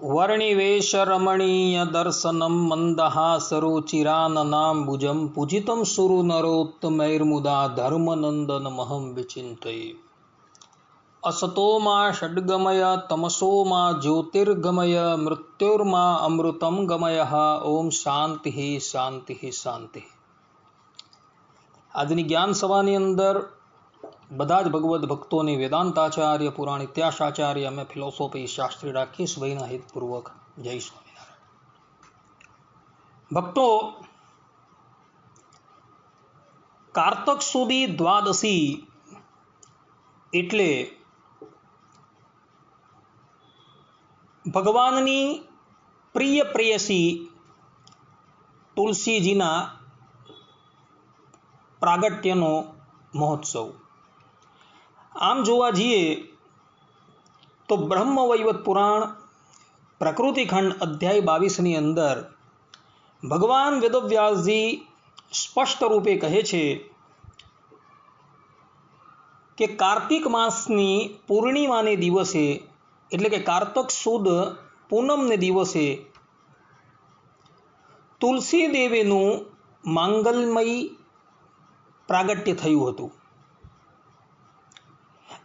वर्णिवेश रमणीय दर्शनम मंदहासरुचिराननाम्बुजं पूजितं सुरनरोत्तमैर्मुदा धर्मनंदनमहं विचिन्तये। असतो मा षड्गमय तमसो मा ज्योतिर्गमय मृत्युर्मा अमृतं गमयः। ओम शांति शांति शांति। આજની જ્ઞાન સભાની અંદર બધા જ ભગવદ્ ભક્તોને વેદાંતાચાર્ય પુરાણ ઇતિહાસાચાર્ય અમે ફિલોસોફી શાસ્ત્રી રાકેશભાઈના હિતપૂર્વક જય સ્વામિનારાયણ। ભક્તો, કારતક સુધી દ્વાદશી એટલે ભગવાનની પ્રિય પ્રેયસી તુલસીજીના પ્રાગટ્યનો મહોત્સવ। આમ જોવા જઈએ તો બ્રહ્મવૈવત પુરાણ પ્રકૃતિખંડ અધ્યાય 22ની અંદર ભગવાન વેદવ્યાસજી સ્પષ્ટ રૂપે કહે છે કે કાર્તિક માસની પૂર્ણિમાને દિવસે એટલે કે કારતક સુદ પૂનમને દિવસે તુલસી દેવીનું માંગલમય પ્રાગટ્ય થયું હતું।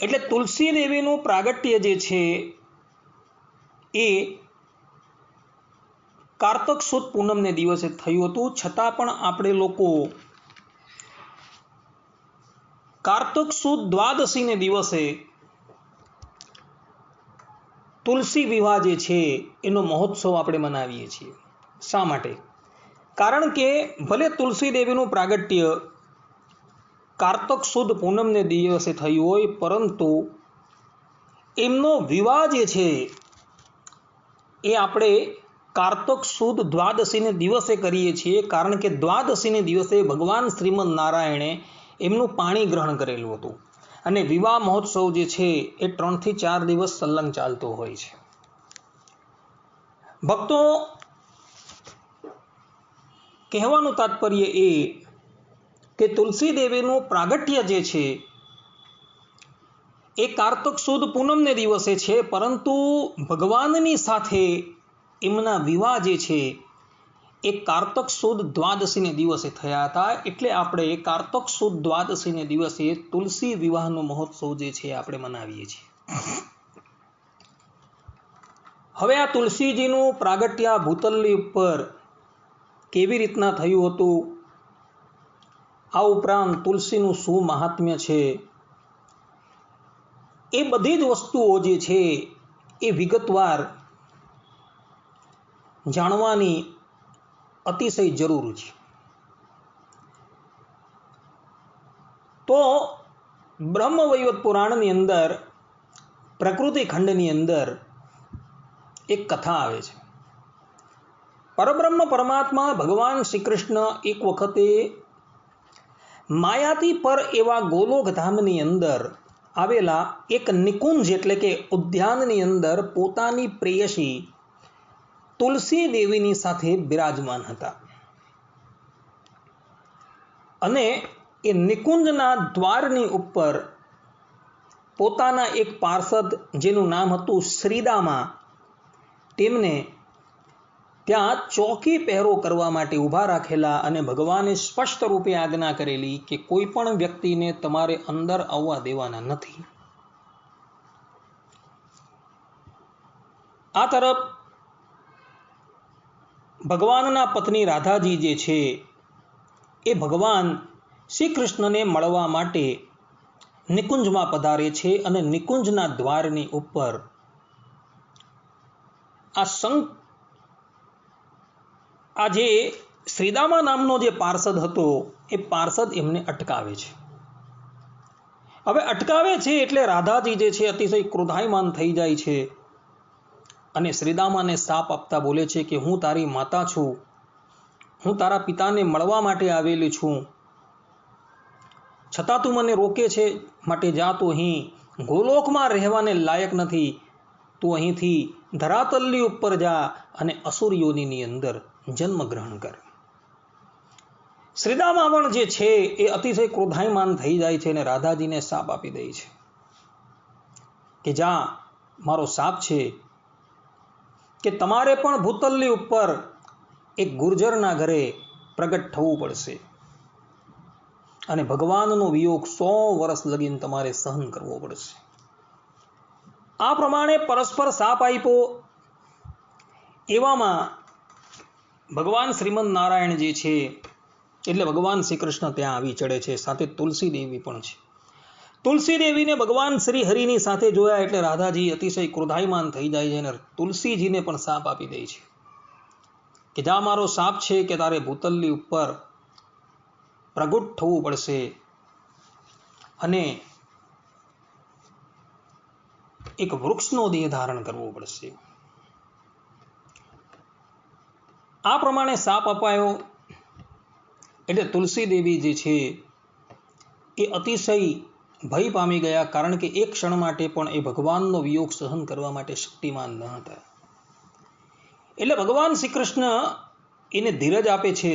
એટલે તુલસી દેવીનું પ્રાગટ્ય જે છે એ કારતક સુદ પૂનમને દિવસે થયું હતું। છતાં પણ આપણે લોકો કારતક સુદ દ્વાદશીને દિવસે તુલસી વિવાહ જે છે એનો મહોત્સવ આપણે મનાવીએ છીએ। શા માટે? કારણ કે ભલે તુલસી દેવીનું પ્રાગટ્ય કારતક સુદ પૂનમને દિવસે થયું હોય, પરંતુ એમનો વિવાહ જે છે એ આપણે કારતક સુદ દ્વાદશીને દિવસે કરીએ છીએ। કારણ કે દ્વાદશીને દિવસે ભગવાન શ્રીમદ નારાયણે એમનું પાણી ગ્રહણ કરેલું હતું અને વિવાહ મહોત્સવ જે છે એ 3 થી 4 દિવસ સલંગ ચાલતો હોય છે। ભક્તો, કહેવાનું તાત્પર્ય એ કે તુલસી દેવીનું પ્રાગટ્ય જે છે એ કારતક સુદ પૂનમને દિવસે છે, પરંતુ ભગવાનની સાથે એમના વિવાહ જે છે એ કારતક સુદ દ્વાદશીને દિવસે થયા હતા। એટલે આપણે કારતક સુદ દ્વાદશીને દિવસે તુલસી વિવાહનો મહોત્સવ જે છે આપણે મનાવીએ છીએ। હવે આ તુલસીજીનું પ્રાગટ્ય ભૂતલની ઉપર કેવી રીતના થયું હતું, આ ઉપરાંત તુલસીનું શું મહાત્મ્ય છે, એ બધી જ વસ્તુઓ જે છે એ વિગતવાર જાણવાની અતિશય જરૂર છે। તો બ્રહ્મવૈવત પુરાણની અંદર પ્રકૃતિ ખંડની અંદર એક કથા આવે છે। પરબ્રહ્મ પરમાત્મા ભગવાન શ્રી કૃષ્ણ એક વખતે માયાતી પર એવા ગોલોક ધામની અંદર આવેલા એક નિકુંજ એટલે કે ઉદ્યાનની અંદર પોતાની પ્રેયસી તુલસી દેવીની સાથે બિરાજમાન હતા અને એ નિકુંજના દ્વારની ઉપર પોતાના એક પાર્ષદ જેનું નામ હતું શ્રીદામા, તેમને ત્યાં ચોકી પહેરો કરવા માટે ઊભા રાખેલા અને ભગવાને સ્પષ્ટ રૂપે આજ્ઞા કરેલી કે કોઈ પણ વ્યક્તિને તમારે અંદર આવવા દેવાના નથી। આ તરફ ભગવાનના પત્ની રાધાજી જે છે એ ભગવાન શ્રી કૃષ્ણને મળવા માટે નિકુંજમાં પધારે છે અને નિકુંજના દ્વારની ઉપર આ જે શ્રીદામા નામનો જે પાર્ષદ હતો એ પાર્ષદ એમને અટકાવે છે। હવે અટકાવે છે એટલે રાધાજી જે છે અતિશય ક્રોધાયમાન થઈ જાય છે અને શ્રીદામાને શાપ આપતા બોલે છે કે હું તારી માતા છું, હું તારા પિતાને મળવા માટે આવેલી છું, છતાં તું મને રોકે છે, માટે જા તું અહીં ગોલોકમાં રહેવાને લાયક નથી, તું અહીંથી ધરાતલની ઉપર જા અને અસુર યોનિની અંદર જન્મ ગ્રહણ કર। શ્રીદામા પણ જે છે એ અતિશય ક્રોધાયમાન થઈ જાય છે અને રાધાજીને શાપ આપી દે છે કે જા, મારો શાપ છે કે તમારે પણ ભૂતલની ઉપર એક ગુર્જરના ઘરે પ્રગટ થવું પડશે અને ભગવાનનો વિયોગ 100 વર્ષ લગીને તમારે સહન કરવો પડશે. આ પ્રમાણે પરસ્પર શાપ આપ્યો. એવામાં ભગવાન શ્રીમદ નારાયણ જે છે એટલે ભગવાન શ્રી કૃષ્ણ ત્યાં આવી ચડે છે, સાથે તુલસી દેવી પણ છે. તુલસી દેવીને ભગવાન શ્રી હરિની સાથે જોયા એટલે રાધાજી અતિશય ક્રોધાયમાન થઈ જાય છે અને તુલસીજીને પણ શાપ આપી દે છે કે જા, મારો શાપ છે કે તારે ભૂતલની ઉપર પ્રગટ થવું પડશે અને એક વૃક્ષનો દેહ ધારણ કરવો પડશે. આ પ્રમાણે શાપ અપાયો એટલે તુલસી દેવી જે છે એ અતિશય ભય પામી ગયા, કારણ કે એક ક્ષણ માટે પણ એ ભગવાનનો વિયોગ સહન કરવા માટે શક્તિમાન ન હતા. એટલે ભગવાન શ્રી કૃષ્ણ એને ધીરજ આપે છે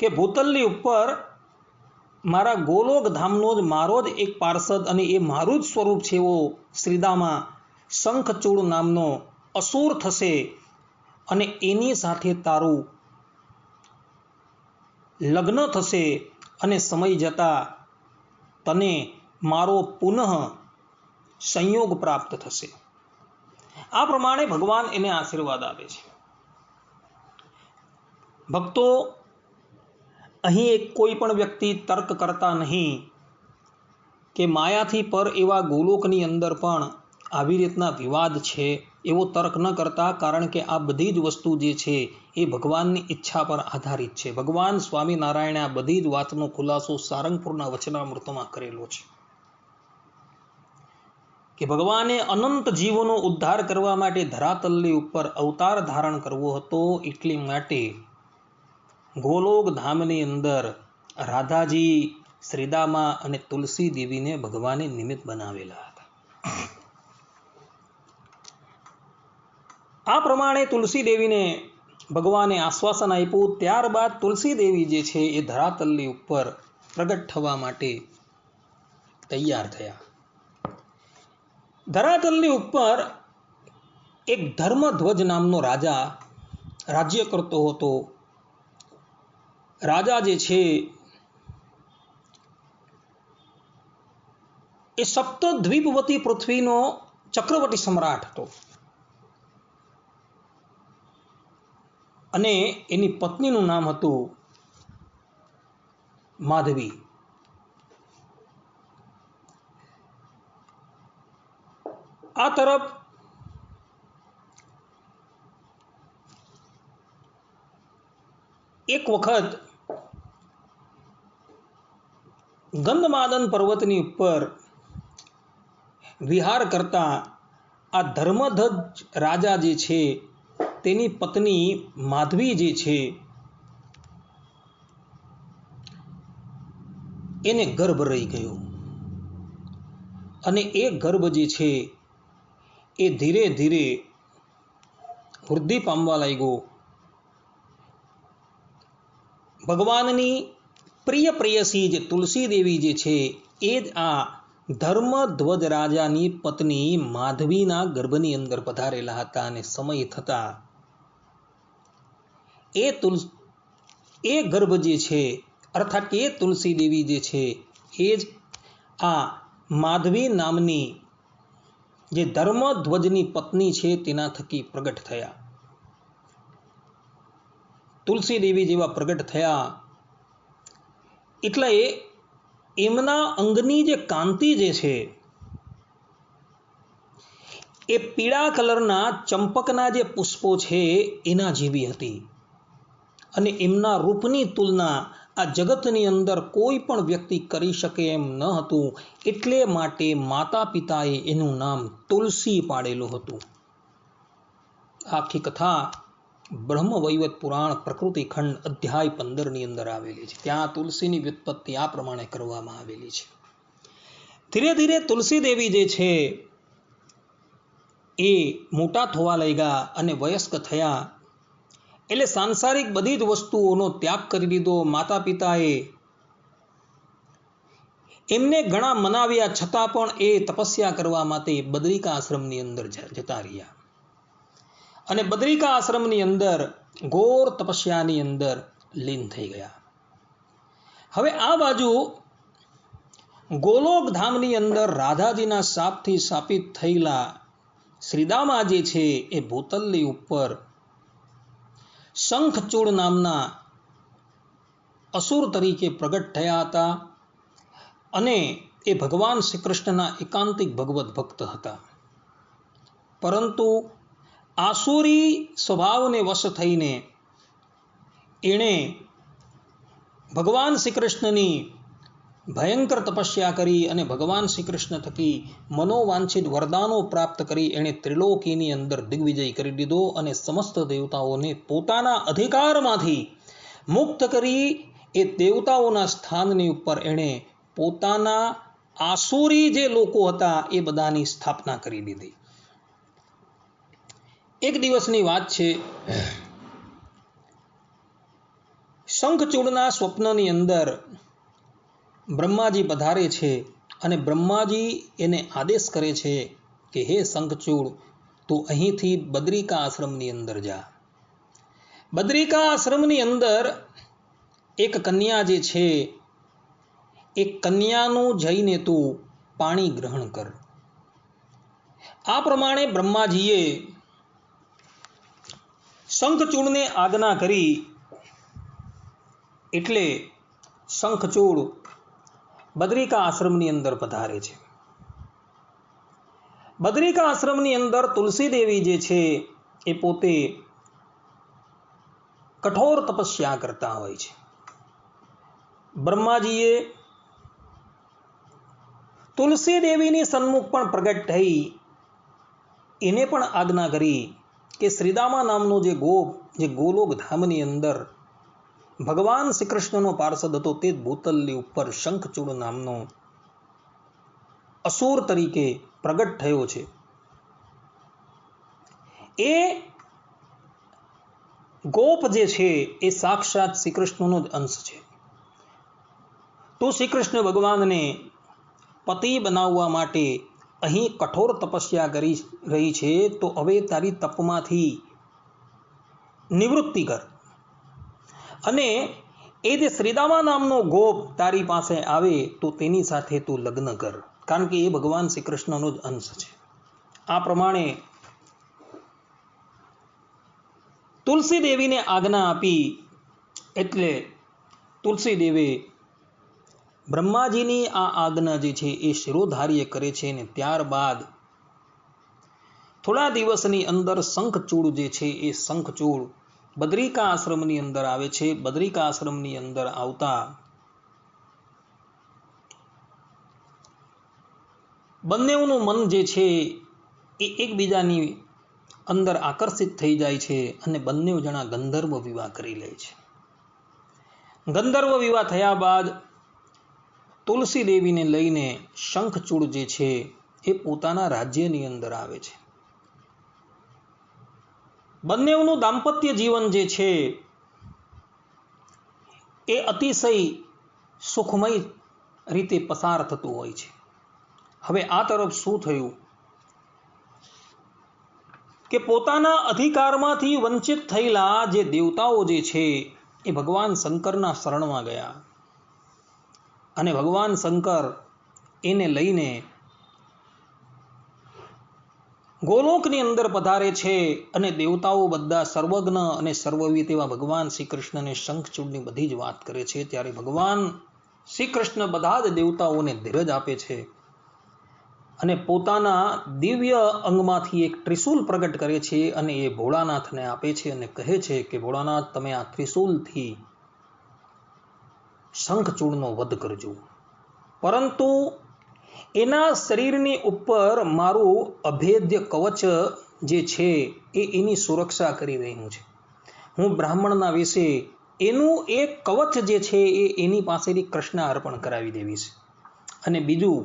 કે ભૂતલની ઉપર મારા ગોલોક ધામનો જ મારો જ એક પાર્ષદ અને એ મારું જ સ્વરૂપ છે એવો શ્રીદામાં શંખચૂડ નામનો અસુર થશે અને એની સાથે તારું લગ્ન થશે અને સમય જતા તને મારો પુનઃ સંયોગ પ્રાપ્ત થશે. આ પ્રમાણે ભગવાન એને આશીર્વાદ આપે છે. ભક્તો, અહીં કોઈ પણ વ્યક્તિ તર્ક કરતા નહીં કે માયાથી પર એવા ગોલોકની અંદર પણ આવી રીતના વિવાદ છે એવો તર્ક ન કરતા, કારણ કે આ બધી જ વસ્તુ જે છે એ ભગવાનની ઈચ્છા પર આધારિત છે. ભગવાન સ્વામિનારાયણે આ બધી જ વાતનો ખુલાસો સારંગપુરના વચનામૃતમાં કરેલો છે કે ભગવાને અનંત જીવોનો ઉદ્ધાર કરવા માટે ધરાતલની ઉપર અવતાર ધારણ કરવો હતો. એટલી માટે ગોલોક ધામની અંદર રાધાજી, શ્રીદામા અને તુલસી દેવીને ભગવાને નિમિત્ત બનાવેલા હતા. આ પ્રમાણે તુલસી દેવીને ભગવાને આશ્વાસન આપ્યું. ત્યારબાદ તુલસી દેવી જે છે એ ધરાતલની ઉપર પ્રગટ થવા માટે તૈયાર થયા. ધરાતલની ઉપર એક ધર્મધ્વજ નામનો રાજા રાજ્ય કરતો હતો. રાજા જે છે એ સપ્તદ્વીપવતી પૃથ્વીનો ચક્રવર્તી સમ્રાટ હતો અને એની પત્નીનું નામ હતું માધવી. આ તરફ એક વખત ગંધમાદન પર્વતની ઉપર વિહાર કરતા આ ધર્મધ્વજ રાજા જે છે તેની પત્ની માધવી જે છે એને ગર્ભ રહી ગયો અને એ ગર્ભ જે છે એ ધીરે ધીરે વૃદ્ધિ પામવા લાગ્યો. ભગવાનની પ્રિય પ્રેયસી જે તુલસી દેવી જે છે એ જ આ ધર્મધ્વજ રાજાની પત્ની માધવીના ગર્ભની અંદર પધારેલા હતા અને સમય થતા એ ગર્ભ જે છે અર્થાત એ તુલસી દેવી જે છે એ જ આ માધવી નામની જે ધર્મધ્વજની પત્ની છે તેના થકી પ્રગટ થયા. તુલસી દેવી જેવા પ્રગટ થયા એટલે એમના અંગની જે કાંતિ જે છે એ પીળા કલરના ચંપકના જે પુષ્પો છે એના જેવી હતી અને એમના રૂપની તુલના આ જગતની અંદર કોઈ પણ વ્યક્તિ કરી શકે એમ ન હતું. એટલે માટે માતા પિતાએ એનું નામ તુલસી પાડેલું હતું. આખી કથા બ્રહ્મવૈવત પુરાણ પ્રકૃતિ ખંડ અધ્યાય 15 ની અંદર આવેલી છે. ત્યાં તુલસીની વ્યુત્પત્તિ આ પ્રમાણે કરવામાં આવેલી છે. ધીરે ધીરે તુલસી દેવી જે છે એ મોટા થવા લાગ્યા અને વયસ્ક થયા એટલે સાંસારિક બધી જ વસ્તુઓનો ત્યાગ કરી દીધો. માતા પિતાએ એમને ઘણા મનાવ્યા છતાં પણ એ તપસ્યા કરવા માટે બદ્રિકા આશ્રમની અંદર જતા રહ્યા અને બદ્રિકા આશ્રમની અંદર ઘોર તપસ્યાની અંદર લીન થઈ ગયા. હવે આ બાજુ ગોલોક ધામની અંદર રાધાજીના શાપથી શાપિત થયેલા શ્રીદામા જે છે એ ભૂતલની ઉપર શંખચૂડ નામના અસુર તરીકે પ્રગટ થયા હતા અને એ ભગવાન શ્રી કૃષ્ણના એકાંતિક ભગવત ભક્ત હતા. પરંતુ આસુરી સ્વભાવને વશ થઈને એણે ભગવાન શ્રી કૃષ્ણની ભયંકર તપસ્યા કરી અને ભગવાન શ્રી કૃષ્ણ થકી મનોવાંછિત વરદાનો પ્રાપ્ત કરી એણે ત્રિલોકીની અંદર દિગ્વિજય કરી દીધો અને સમસ્ત દેવતાઓને પોતાના અધિકારમાંથી મુક્ત કરી એ દેવતાઓના સ્થાનની ઉપર એણે પોતાના આસુરી જે લોકો હતા એ બધાની સ્થાપના કરી દીધી. એક દિવસની વાત છે, શંખચૂડના સ્વપ્નની અંદર બ્રહ્માજી પધારે છે અને બ્રહ્માજી એને આદેશ કરે છે કે હે શંખચૂડ, તું અહીંથી બદ્રિકા આશ્રમની અંદર જા. બદ્રિકા આશ્રમની અંદર એક કન્યા જે છે એ કન્યાનું જઈને તું પાણી ગ્રહણ કર. આ પ્રમાણે બ્રહ્માજીએ શંખચૂડને આજ્ઞા કરી. એટલે શંખચૂડ બદ્રિકા આશ્રમની અંદર પધારે છે. બદ્રિકા આશ્રમની અંદર તુલસી દેવી જે છે એ પોતે કઠોર તપસ્યા કરતા હોય છે. બ્રહ્માજીએ તુલસી દેવીની સન્મુખ પણ પ્રગટ થઈ એને પણ આજ્ઞા કરી કે શ્રીદામા નામનો જે ગોલોક ધામની અંદર ભગવાન શ્રી કૃષ્ણનો પાર્ષદ હતો તે જ ભૂતલની ઉપર શંખચૂડ નામનો અસુર તરીકે પ્રગટ થયો છે. એ ગોપ જે છે એ સાક્ષાત શ્રી કૃષ્ણનો જ અંશ છે. તો શ્રી કૃષ્ણ ભગવાનને પતિ બનાવવા માટે અહીં કઠોર તપસ્યા કરી રહી છે, તો હવે તારી તપમાંથી નિવૃત્તિ કર અને એ જે શ્રીદામા નામનો ગોપ તારી પાસે આવે તો તેની સાથે તું લગ્ન કર, કારણ કે એ ભગવાન શ્રી કૃષ્ણનો જ અંશ છે. આ પ્રમાણે તુલસી દેવીને આજ્ઞા આપી. એટલે તુલસી દેવે બ્રહ્માજીની આ આજ્ઞા જે છે એ શિરોધાર્ય કરે છે અને ત્યારબાદ થોડા દિવસની અંદર શંખચૂડ જે છે એ શંખચૂડ બદ્રિકા આશ્રમની અંદર આવે છે. બદ્રિકા આશ્રમની અંદર આવતા બંનેઓનું મન જે છે એ એકબીજાની અંદર આકર્ષિત થઈ જાય છે અને બંને જણા ગંધર્વ વિવાહ કરી લે છે. ગંધર્વ વિવાહ થયા બાદ તુલસી દેવીને લઈને શંખચૂડ જે છે એ પોતાના રાજ્યની અંદર આવે છે. બંનેઓનું દાંપત્ય જીવન જે છે એ અતિશય સુખમય રીતે પસાર થતું હોય છે. હવે આ તરફ શું થયું કે પોતાના અધિકારમાંથી વંચિત થયેલા જે દેવતાઓ જે છે એ ભગવાન શંકરના શરણમાં ગયા અને ભગવાન શંકર એને લઈને ગોલોકની અંદર પધારે છે અને દેવતાઓ બધા સર્વજ્ઞ અને સર્વવિદ એવા ભગવાન શ્રી કૃષ્ણને શંખચૂડની બધી જ વાત કરે છે. ત્યારે ભગવાન શ્રી કૃષ્ણ બધા જ દેવતાઓને ધીરજ આપે છે અને પોતાના દિવ્ય અંગમાંથી એક ત્રિશૂલ પ્રગટ કરે છે અને એ ભોળાનાથને આપે છે અને કહે છે કે ભોળાનાથ, તમે આ ત્રિશૂલથી શંખચૂડનો વધ કરજો, પરંતુ એના શરીરની ઉપર મારું અભેદ્ય કવચ જે છે એ એની સુરક્ષા કરી રહ્યું છે. હું બ્રાહ્મણના વિશે એનું એક કવચ જે છે એ એની પાસેથી કૃષ્ણ અર્પણ કરાવી દેવી છે. અને બીજું,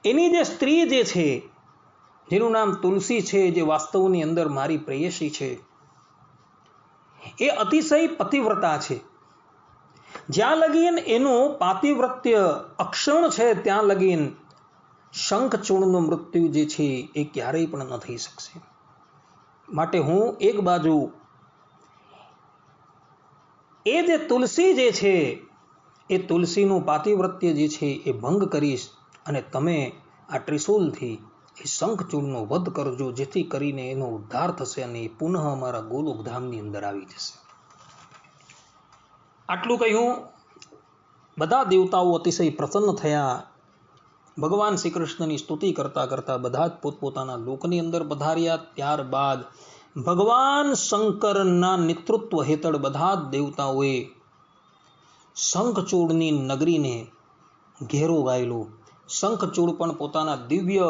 એની જે સ્ત્રી જે છે જેનું નામ તુલસી છે, જે વાસ્તવની અંદર મારી પ્રેયસી છે, એ અતિશય પતિવ્રતા છે. જ્યાં લગીન એનું પાતિવ્રત્ય અક્ષણ છે ત્યાં લગીન શંખચૂડનું મૃત્યુ જે છે એ ક્યારેય પણ ન થઈ શકશે. માટે હું એક બાજુ એ જે તુલસી જે છે એ તુલસીનું પાતિવ્રત્ય જે છે એ ભંગ કરીશ અને તમે આ ત્રિશૂલથી એ શંખચૂડનો વધ કરજો, જેથી કરીને એનો ઉદ્ધાર થશે અને એ પુનઃ અમારા ગોલોકધામની અંદર આવી જશે. આટલું કહ્યું. બધા દેવતાઓ અતિશય પ્રસન્ન થયા. ભગવાન શ્રી કૃષ્ણની સ્તુતિ કરતા કરતા બધા જ પોતપોતાના લોકની અંદર પધાર્યા. ત્યારબાદ ભગવાન શંકરના નેતૃત્વ હેઠળ બધા જ દેવતાઓએ શંખચૂડની નગરીને ઘેરો ગાયેલો. શંખચૂડ પણ પોતાના દિવ્ય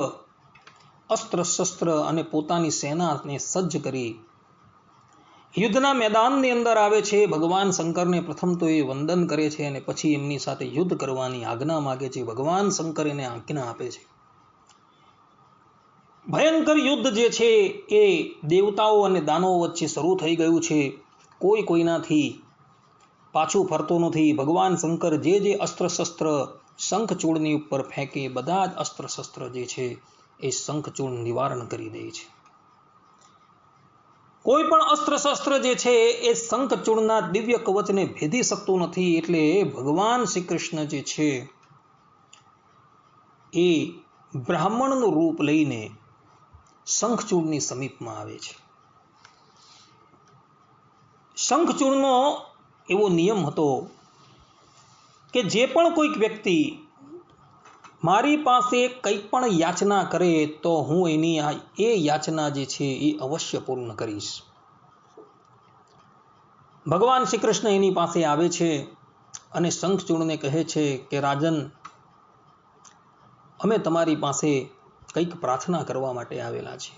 અસ્ત્ર શસ્ત્ર અને પોતાની સેનાને સજ્જ કરી યુદ્ધના મેદાનની અંદર આવે છે. ભગવાન શંકરને પ્રથમ તો એ વંદન કરે છે અને પછી એમની સાથે યુદ્ધ કરવાની આજ્ઞા માગે છે. ભગવાન શંકર એને આજ્ઞા આપે છે. ભયંકર યુદ્ધ જે છે એ દેવતાઓ અને દાનવો વચ્ચે શરૂ થઈ ગયું છે. કોઈ કોઈનાથી પાછું ફરતો નથી. ભગવાન શંકર જે અસ્ત્ર શસ્ત્ર શંખચૂડની ઉપર ફેંકે બધા જ અસ્ત્ર શસ્ત્ર જે છે એ શંખચૂડ નિવારણ કરી દે છે. કોઈ પણ અસ્ત્ર શસ્ત્ર જે છે એ શંખચૂડના દિવ્ય કવચને ભેદી શકતું નથી. એટલે ભગવાન શ્રી કૃષ્ણ જે છે એ બ્રાહ્મણનું રૂપ લઈને શંખચૂડની સમીપમાં આવે છે. શંખચૂડનો એવો નિયમ હતો કે જે પણ કોઈક વ્યક્તિ મારી પાસે કંઈક પણ યાચના કરે તો હું એની એ યાચના જે છે એ અવશ્ય પૂર્ણ કરીશ. ભગવાન શ્રી કૃષ્ણ એની પાસે આવે છે અને શંખચૂડને કહે છે કે રાજન, અમે તમારી પાસે કંઈક પ્રાર્થના કરવા માટે આવેલા છે.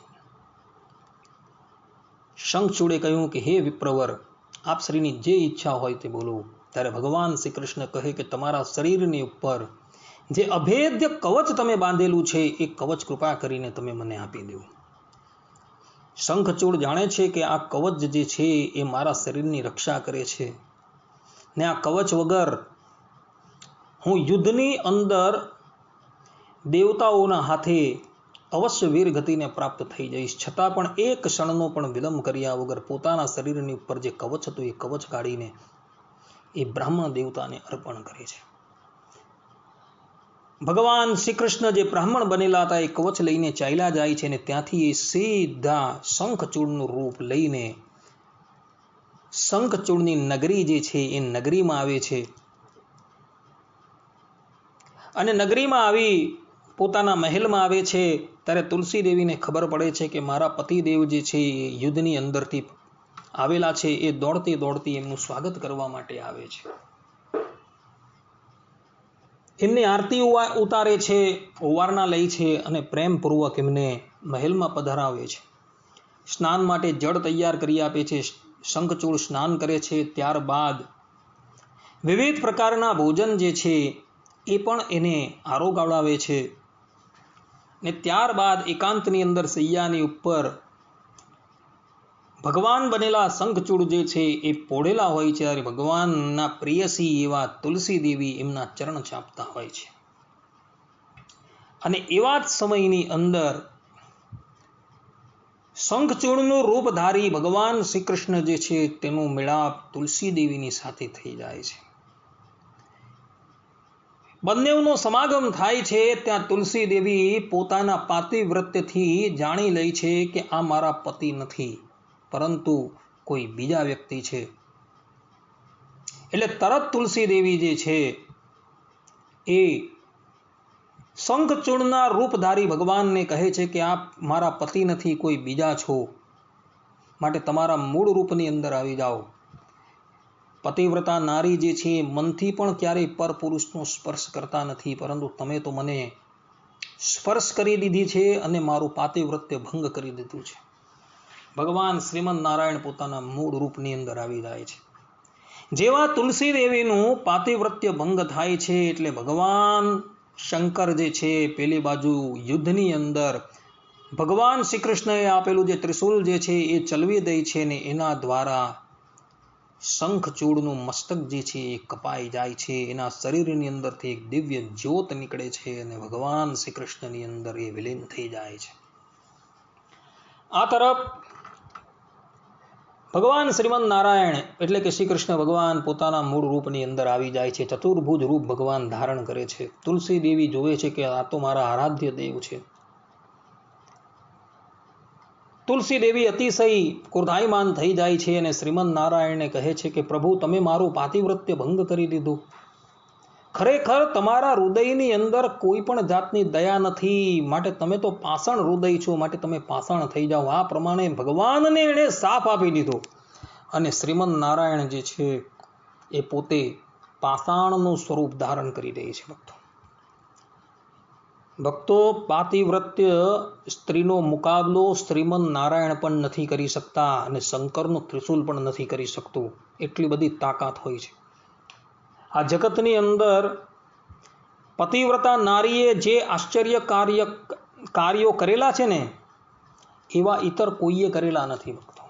શંખચૂડે કહ્યું કે હે વિપ્રવર, આપ શ્રીની જે ઈચ્છા હોય તે બોલો. ત્યારે ભગવાન શ્રી કૃષ્ણ કહે કે તમારા શરીરની ઉપર જે અભેદ્ય કવચ તમે બાંધેલું છે એ કવચ કૃપા કરીને તમે મને આપી દો. શંખચૂડ જાણે છે કે આ કવચ જે છે એ મારા શરીરની રક્ષા કરે છે ને આ કવચ વગર હું યુદ્ધની અંદર દેવતાઓના હાથે અવશ્ય વીરગતિને પ્રાપ્ત થઈ જઈશ. છતાં પણ એક ક્ષણનો પણ વિલંબ કર્યા વગર પોતાના શરીરની ઉપર જે કવચ હતું એ કવચ કાઢીને એ બ્રાહ્મણ દેવતાને અર્પણ કરે છે. ભગવાન શ્રી કૃષ્ણ જે બ્રાહ્મણ બનેલા હતા એ કવચ લઈને ચાલ્યા જાય છે અને ત્યાંથી એ સીધા શંખચૂડનું રૂપ લઈને શંખચૂડની નગરી જે છે એ નગરીમાં આવે છે અને નગરીમાં આવી પોતાના મહેલમાં આવે છે. ત્યારે તુલસી દેવીને ખબર પડે છે કે મારા પતિદેવ જે છે એ યુદ્ધની અંદરથી આવેલા છે. એ દોડતી દોડતી એમનું સ્વાગત કરવા માટે આવે છે. એમની આરતી ઉતારે છે, ઓવારણા લે છે અને પ્રેમપૂર્વક એમને મહેલમાં પધરાવે છે. સ્નાન માટે જળ તૈયાર કરી આપે છે. શંખચૂડ સ્નાન કરે છે. ત્યારબાદ વિવિધ પ્રકારના ભોજન જે છે એ પણ એને આરોગાવડાવે છે ને ત્યારબાદ એકાંતની અંદર સૈયાની ઉપર ભગવાન બનેલા શંખચૂડ જે છે એ પોઢેલા હોય છે. ત્યારે ભગવાનના પ્રિયસી એવા તુલસી દેવી એમના ચરણ ચાપતા હોય છે અને એવા જ સમયની અંદર શંખચૂડનું રૂપધારી ભગવાન શ્રી કૃષ્ણ જે છે તેનો મિલાપ તુલસી દેવીની સાથે થઈ જાય છે. બંનેવનો સમાગમ થાય છે. ત્યાં તુલસી દેવી પોતાના પાતિવ્રત્યથી જાણી લે છે કે આ મારા પતિ નથી પરંતુ કોઈ બીજા વ્યક્તિ છે. એટલે તરત તુલસી દેવી જે છે એ શંખચૂડના રૂપધારી ભગવાનને કહે છે કે આપ મારા પતિ નથી, કોઈ બીજા છો, માટે તમારા મૂળ રૂપની અંદર આવી જાઓ. પતિવ્રતા નારી જે છે મનથી પણ ક્યારેય પરપુરુષનો સ્પર્શ કરતા નથી, પરંતુ તમે તો મને સ્પર્શ કરી દીધી છે અને મારું પાતિવ્રત્ય ભંગ કરી દીધું છે. ભગવાન શ્રીમદ નારાયણ પોતાના મૂળ રૂપની અંદર આવી જાય છે. જેવા તુલસી દેવીનું પાતિવ્રત્ય ભંગ થાય છે એટલે ભગવાન શંકર જે છે પેલી બાજુ યુદ્ધની અંદર ભગવાન શ્રી કૃષ્ણએ આપેલું જે ત્રિશૂલ જે છે એ ચલવી દે છે ને એના દ્વારા શંખચૂડનું મસ્તક જે છે એ કપાઈ જાય છે, એના શરીરની અંદરથી એક દિવ્ય જ્યોત નીકળે છે અને ભગવાન શ્રી કૃષ્ણની અંદર એ વિલીન થઈ જાય છે. આ તરફ ભગવાન શ્રીમદ નારાયણ એટલે કે શ્રી કૃષ્ણ ભગવાન પોતાના મૂળ રૂપની અંદર આવી જાય છે. ચતુર્ભુજ રૂપ ભગવાન ધારણ કરે છે. તુલસી દેવી જોવે છે કે આ તો મારા આરાધ્ય દેવ છે. તુલસી દેવી અતિશય ક્રોધાયમાન થઈ જાય છે અને શ્રીમદ નારાયણને કહે છે કે પ્રભુ, તમે મારું પાતિવ્રત્ય ભંગ કરી દીધું. ખરેખર તમારા હૃદયની અંદર કોઈ પણ જાતની દયા નથી, માટે તમે તો પાષાણ હૃદય છો, માટે તમે પાષાણ થઈ જાઓ. આ પ્રમાણે ભગવાનને એણે શાપ આપી દીધો અને શ્રીમદ નારાયણ જે છે એ પોતે પાષાણનું સ્વરૂપ ધારણ કરી દે છે. ભક્તો, પાતિવ્રત્ય સ્ત્રીનો મુકાબલો શ્રીમદ નારાયણ પણ નથી કરી શકતા અને શંકરનું ત્રિશુલ પણ નથી કરી શકતું. એટલી બધી તાકાત હોય છે. આ જગતની અંદર પતિવ્રતા નારીએ જે આશ્ચર્ય કાર્યો કરેલા છે ને, એવા ઇતર કોઈએ કરેલા નથી. ભક્તો,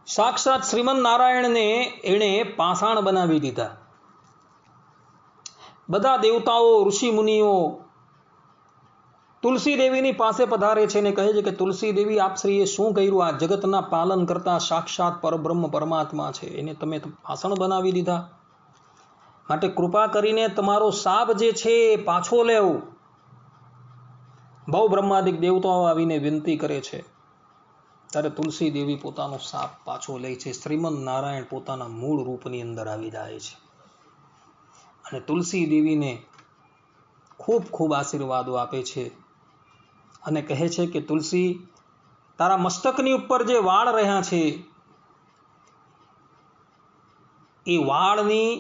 સાક્ષાત શ્રીમદ નારાયણને એણે પાષાણ બનાવી દીધા. બધા દેવતાઓ, ઋષિ મુનિઓ તુલસી દેવીની પાસે પધારે છે અને કહે છે કે તુલસી દેવી, આપ શ્રીએ શું કર્યું? આ જગતના પાલન કરતા સાક્ષાત પરબ્રહ્મ પરમાત્મા છે, એને તમે પાષાણ બનાવી દીધા. માટે કૃપા કરીને તમારો શાપ જે છે એ પાછો લેવો. બહુ બ્રહ્માદિક દેવતાઓ આવીને વિનંતી કરે છે. ત્યારે તુલસી દેવી પોતાનો શાપ પાછો લે છે. શ્રીમદ નારાયણ પોતાના મૂળ રૂપની અંદર આવી જાય છે અને તુલસી દેવીને ખૂબ ખૂબ આશીર્વાદો આપે છે અને કહે છે કે તુલસી, તારા મસ્તકની ઉપર જે વાળ રહ્યા છે એ વાળની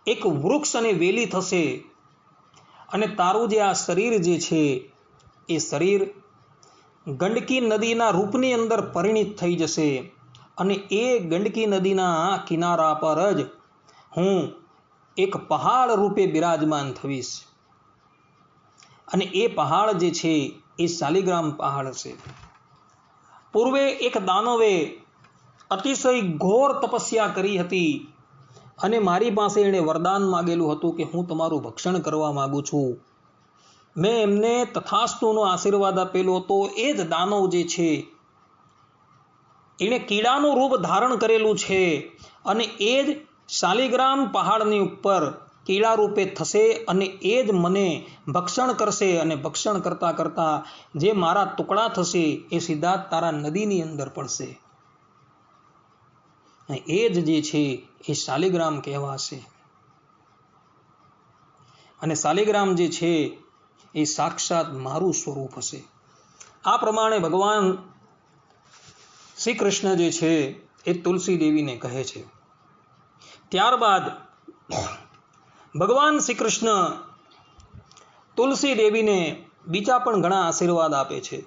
એક વૃક્ષ અને વેલી થશે અને તારું જે આ શરીર જે છે એ શરીર ગંડકી નદીના રૂપની અંદર પરિણિત થઈ જશે અને એ ગંડકી નદીના કિનારા પર જ હું એક પહાડ રૂપે બિરાજમાન થવીશ અને એ પહાડ જે છે એ શાલિગ્રામ પહાડ છે. પૂર્વે એક દાનવે અતિશય ઘોર તપસ્યા કરી હતી અને મારી પાસે એણે વરદાન માગેલું હતું કે હું તમારું ભક્ષણ કરવા માંગુ છું. મેં એમને તથાસ્તુનો આશીર્વાદ આપેલો હતો. એ જ દાનવ જે છે એણે કીડાનું રૂપ ધારણ કરેલું છે અને એ જ શાલિગ્રામ પહાડની ઉપર કીડા રૂપે થશે અને એ જ મને ભક્ષણ કરશે અને ભક્ષણ કરતા કરતા જે મારા ટુકડા થશે એ સીધા તારા નદીની અંદર પડશે. એ જ જે છે એ શાલિગ્રામ કહેવાશે અને શાલિગ્રામ જે છે એ સાક્ષાત મારું સ્વરૂપ હશે. આ પ્રમાણે ભગવાન શ્રી કૃષ્ણ જે છે એ તુલસી દેવીને કહે છે. ત્યારબાદ ભગવાન શ્રી કૃષ્ણ તુલસી દેવીને બીજા પણ ઘણા આશીર્વાદ આપે છે.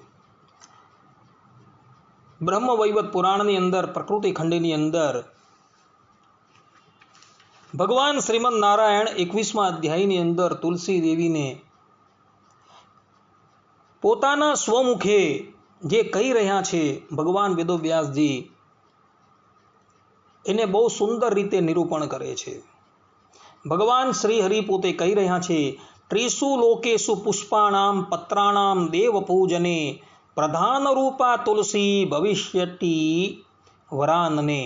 બ્રહ્મ વૈવત પુરાણની અંદર, પ્રકૃતિ ખંડની અંદર ભગવાન શ્રીમદ નારાયણ 21મા અધ્યાયની અંદર તુલસી દેવીને પોતાના સ્વમુખે જે કહી રહ્યા છે ભગવાન વેદવ્યાસજી, એને બહુ સુંદર રીતે નિરૂપણ કરે છે. ભગવાન શ્રી હરિ પોતે કહી રહ્યા છે, ત્રિષુ લોકેશુ પુષ્પાણામ પત્રાણામ દેવ પૂજને પ્રધાન રૂપા તુલસી ભવિષ્યતી વરાનને.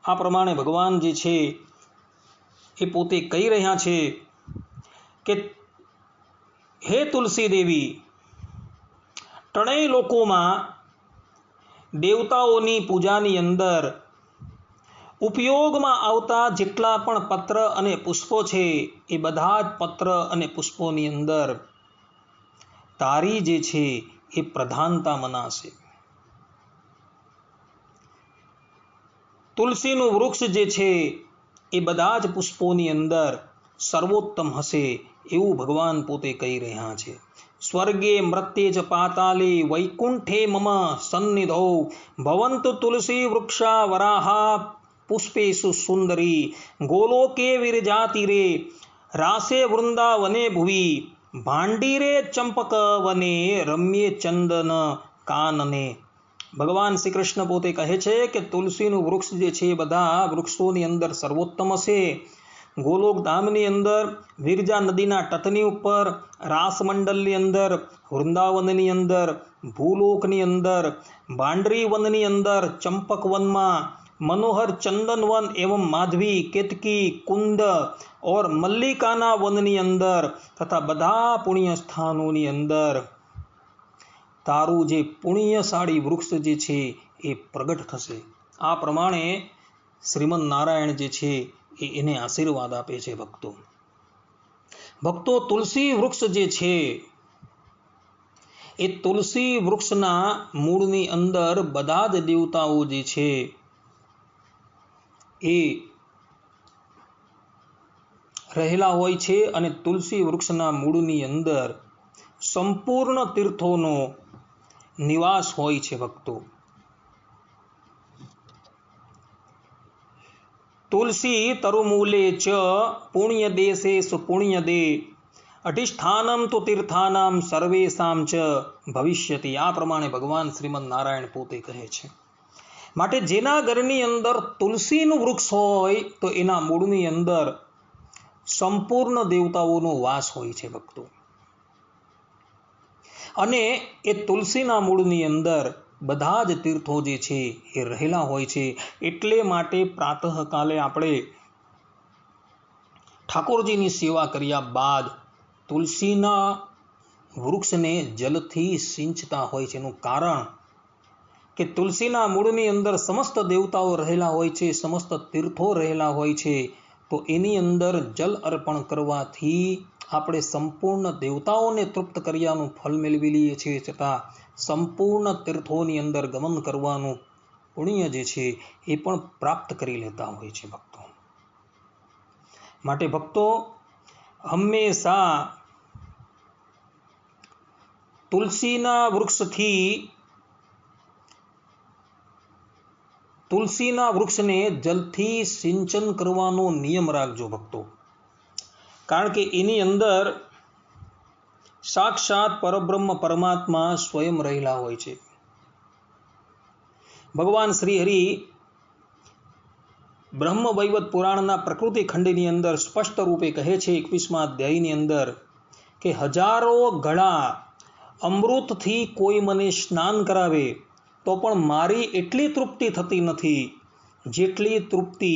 આ પ્રમાણે ભગવાન જે છે એ પોતે કહી રહ્યા છે કે હે તુલસી દેવી, ત્રણેય લોકોમાં દેવતાઓની પૂજાની અંદર ઉપયોગમાં આવતા જેટલા પણ પત્ર અને પુષ્પો છે એ બધા જ પત્ર અને પુષ્પોની અંદર તારી જે છે એ પ્રધાનતા મનાશે. તુલસીનું વૃક્ષ જે છે એ બધા જ પુષ્પોની અંદર સર્વોત્તમ હશે એવું ભગવાન પોતે કહી રહ્યા છે. સ્વર્ગે મૃત્યે ચ પાતાલે વૈકુંઠે મમ સન્નિધૌ ભવંતુ તુલસી વૃક્ષા વરાહા પુષ્પેશુ સુંદરી ગોલોકે વિરજાતિરે રાસે વૃંદાવને ભુવિ ભાંડીરે ચંપક વને રમ્યે ચંદન કાનને. ભગવાન શ્રી કૃષ્ણ પોતે કહે છે કે તુલસીનું વૃક્ષ જે છે એ બધા વૃક્ષોની અંદર સર્વોત્તમ છે. ગોલોક ધામની અંદર, વિરજા નદીના તટની ઉપર, રાસમંડલની અંદર, વૃંદાવનની અંદર, ભૂલોકની અંદર, બાંડરી વનની અંદર, ચંપક વનમાં, मनोहर चंदन वन एवं माधवी, केतकी, कुंद और मल्लिकाना वननी अंदर तथा बधा पुण्य स्थानोनी अंदर तारू जे पुण्यशाળી વૃક્ષ જે છે એ પ્રગટ થશે. આ પ્રમાણે શ્રીમદ નારાયણ જે છે એને આશીર્વાદ આપે છે. ભક્તો તુલસી વૃક્ષ જે છે એ તુલસી વૃક્ષના મૂળની અંદર બધા જ દેવતાઓ જે છે એ રહેલા હોય છે અને તુલસી વૃક્ષના મૂળની અંદર સંપૂર્ણ તીર્થોનો નિવાસ હોય છે. ભક્તો, તુલસી તરુમૂલે ચ પુણ્ય દેશેષુ પુણ્યદે અધિષ્ઠાનમ તુ તીર્થાનામ સર્વેષામ ચ ભવિષ્યતિ. આ પ્રમાણે ભગવાન શ્રીમદ નારાયણ પોતે કહે છે. માટે જેના ઘરની અંદર તુલસીનું વૃક્ષ હોય તો એના મૂળની અંદર સંપૂર્ણ દેવતાઓનો વાસ હોય છે. ભક્તો, અને એ તુલસીના મૂળની અંદર બધા જ તીર્થો જે છે એ રહેલા હોય છે. એટલે માટે પ્રાતઃકાલે આપણે ઠાકોરજીની સેવા કર્યા બાદ તુલસીના વૃક્ષને જલથી સિંચતા હોય છે. એનું કારણ કે તુલસીના મૂળની અંદર સમસ્ત દેવતાઓ રહેલા હોય છે, સમસ્ત તીર્થો રહેલા હોય છે. તો એની અંદર જલ અર્પણ કરવાથી આપણે સંપૂર્ણ દેવતાઓને તૃપ્ત કર્યાનું ફળ મેળવી લઈએ છીએ, છતાં સંપૂર્ણ તીર્થોની અંદર ગમન કરવાનું પુણ્ય જે છે એ પણ પ્રાપ્ત કરી લેતા હોય છે. ભક્તો, માટે ભક્તો હંમેશા તુલસીના વૃક્ષને જલથી સિંચન કરવાનો નિયમ રાખજો. ભક્તો, કારણ કે એની અંદર સાક્ષાત પરબ્રહ્મ પરમાત્મા સ્વયં રહેલા હોય છે. ભગવાન શ્રી હરિ બ્રહ્મ વૈવત પુરાણના પ્રકૃતિ ખંડની અંદર સ્પષ્ટ રૂપે કહે છે 21મા અધ્યાયની અંદર કે હજારો ઘડા અમૃતથી કોઈ મને સ્નાન કરાવે તો પણ મારી એટલી તૃપ્તિ થતી નથી જેટલી તૃપ્તિ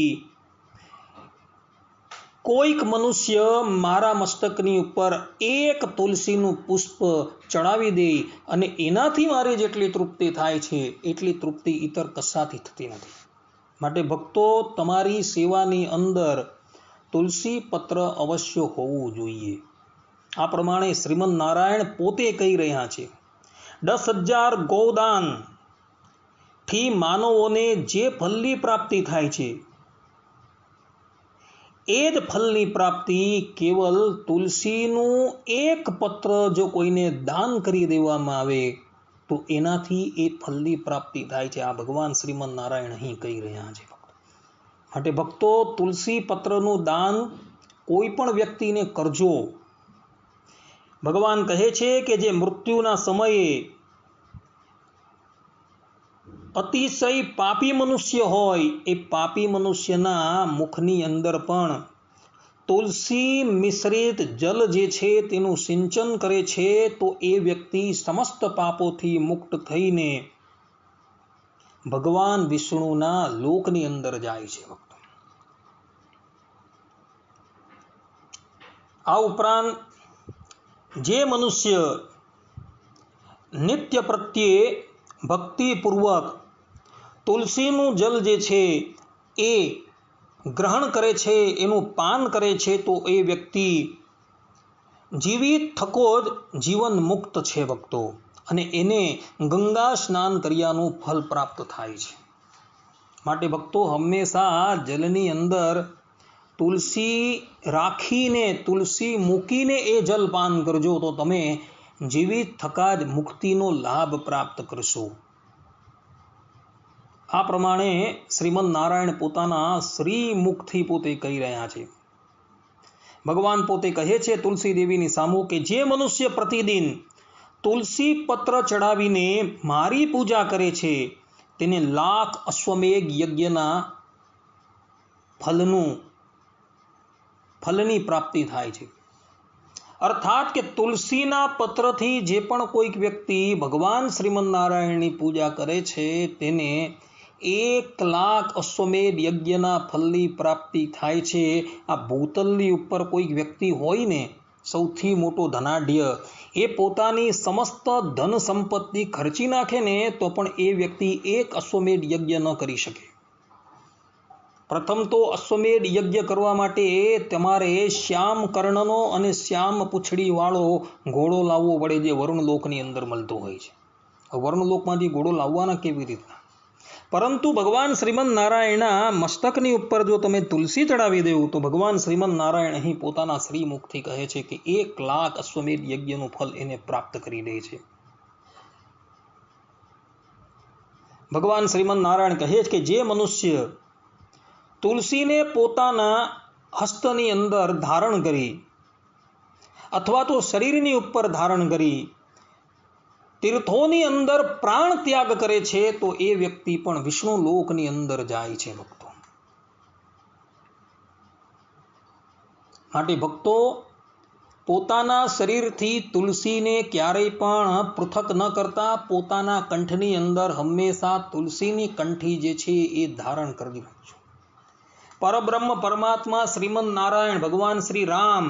કોઈક મનુષ્ય મારા મસ્તકની ઉપર એક તુલસીનું પુષ્પ ચડાવી દે અને એનાથી મારી જેટલી તૃપ્તિ થાય છે એટલી તૃપ્તિ ઇતર કશાથી થતી નથી. માટે ભક્તો, તમારી સેવાની અંદર તુલસી પત્ર અવશ્ય હોવું જોઈએ. આ પ્રમાણે શ્રીમદ નારાયણ પોતે કહી રહ્યા છે 10,000 ગૌદાન થી માનવોને જે ફલની પ્રાપ્તિ થાય છે એ જ ફલની પ્રાપ્તિ કેવલ તુલસીનું એક પત્ર જો કોઈને દાન કરી દેવામાં આવે તો એનાથી એ ફલની પ્રાપ્તિ થાય છે. આ ભગવાન શ્રીમદ નારાયણ અહીં કહી રહ્યા છે. માટે ભક્તો, તુલસી પત્રનું દાન કોઈ પણ વ્યક્તિને કરજો. ભગવાન કહે છે કે જે મૃત્યુના સમયે અતિશય પાપી મનુષ્ય હોય એ પાપી મનુષ્યના મુખની અંદર પણ તુલસી મિશ્રિત જલ જે છે તેનું સિંચન કરે છે તો એ વ્યક્તિ સમસ્ત પાપોથી મુક્ત થઈને ભગવાન વિષ્ણુના લોકની અંદર જાય છે. આ ઉપરાંત જે મનુષ્ય નિત્ય પ્રત્યે ભક્તિપૂર્વક તુલસીનું જલ જે છે એ ગ્રહણ કરે છે, એનું પાન કરે છે તો એ વ્યક્તિ જીવિત થકો જ જીવન મુક્ત છે. ભક્તો, અને એને ગંગા સ્નાન કર્યાનું ફલ પ્રાપ્ત થાય છે. માટે ભક્તો, હંમેશા જલની અંદર તુલસી રાખીને, તુલસી મૂકીને એ જલ પાન કરજો તો તમે જીવિત થકા જ મુક્તિનો લાભ પ્રાપ્ત કરશો. આ પ્રમાણે શ્રીમદ નારાયણ પોતાના શ્રી મુખથી પોતે કહી રહ્યા છે. ભગવાન પોતે કહે છે તુલસી દેવીની સામુ કે જે મનુષ્ય પ્રતિદિન તુલસી પત્ર ચડાવીને મારી પૂજા કરે છે તેને લાખ અશ્વમેઘ યજ્ઞના ફલની પ્રાપ્તિ થાય છે. અર્થાત કે તુલસીના પત્રથી જે પણ કોઈક વ્યક્તિ ભગવાન શ્રીમદ નારાયણની પૂજા કરે છે તેને 1,00,000 અશ્વમેધ યજ્ઞના ફલની પ્રાપ્તિ થાય છે. આ ભૂતલની ઉપર કોઈક વ્યક્તિ હોય ને, સૌથી મોટો ધનાઢ્ય, એ પોતાની સમસ્ત ધન સંપત્તિ ખર્ચી નાખે ને તો પણ એ વ્યક્તિ એક અશ્વમેધ યજ્ઞ ન કરી શકે. પ્રથમ તો અશ્વમેધ યજ્ઞ કરવા માટે તમારે શ્યામ કર્ણનો અને શ્યામ પૂંછડી વાળો ઘોડો લાવવો પડે, જે વરુણલોકની અંદર મળતો હોય છે. વરુણલોકમાંથી ઘોડો લાવવાના કેવી રીતના? પરંતુ ભગવાન શ્રીમદ નારાયણના મસ્તકની ઉપર જો તમે તુલસી ચડાવી દેવું તો ભગવાન શ્રીમદ નારાયણ અહીં પોતાના શ્રીમુખથી કહે છે કે 1,00,000 અશ્વમેધ યજ્ઞનું ફલ એને પ્રાપ્ત કરી દે છે. ભગવાન શ્રીમદ નારાયણ કહે છે કે જે મનુષ્ય તુલસીને પોતાના હસ્તની અંદર ધારણ કરી અથવા તો શરીરની ઉપર ધારણ કરી તીર્થોની અંદર પ્રાણ ત્યાગ કરે છે તો એ વ્યક્તિ પણ વિષ્ણુ લોકની અંદર જાય છે. ભક્તો માટે ભક્તો પોતાના શરીરથી તુલસીને ક્યારેય પણ પૃથક ન કરતા પોતાના કંઠની અંદર હંમેશા તુલસીની કંઠી જે છે એ ધારણ કરી રાખજો. પરબ્રહ્મ પરમાત્મા શ્રીમદ નારાયણ, ભગવાન શ્રી રામ,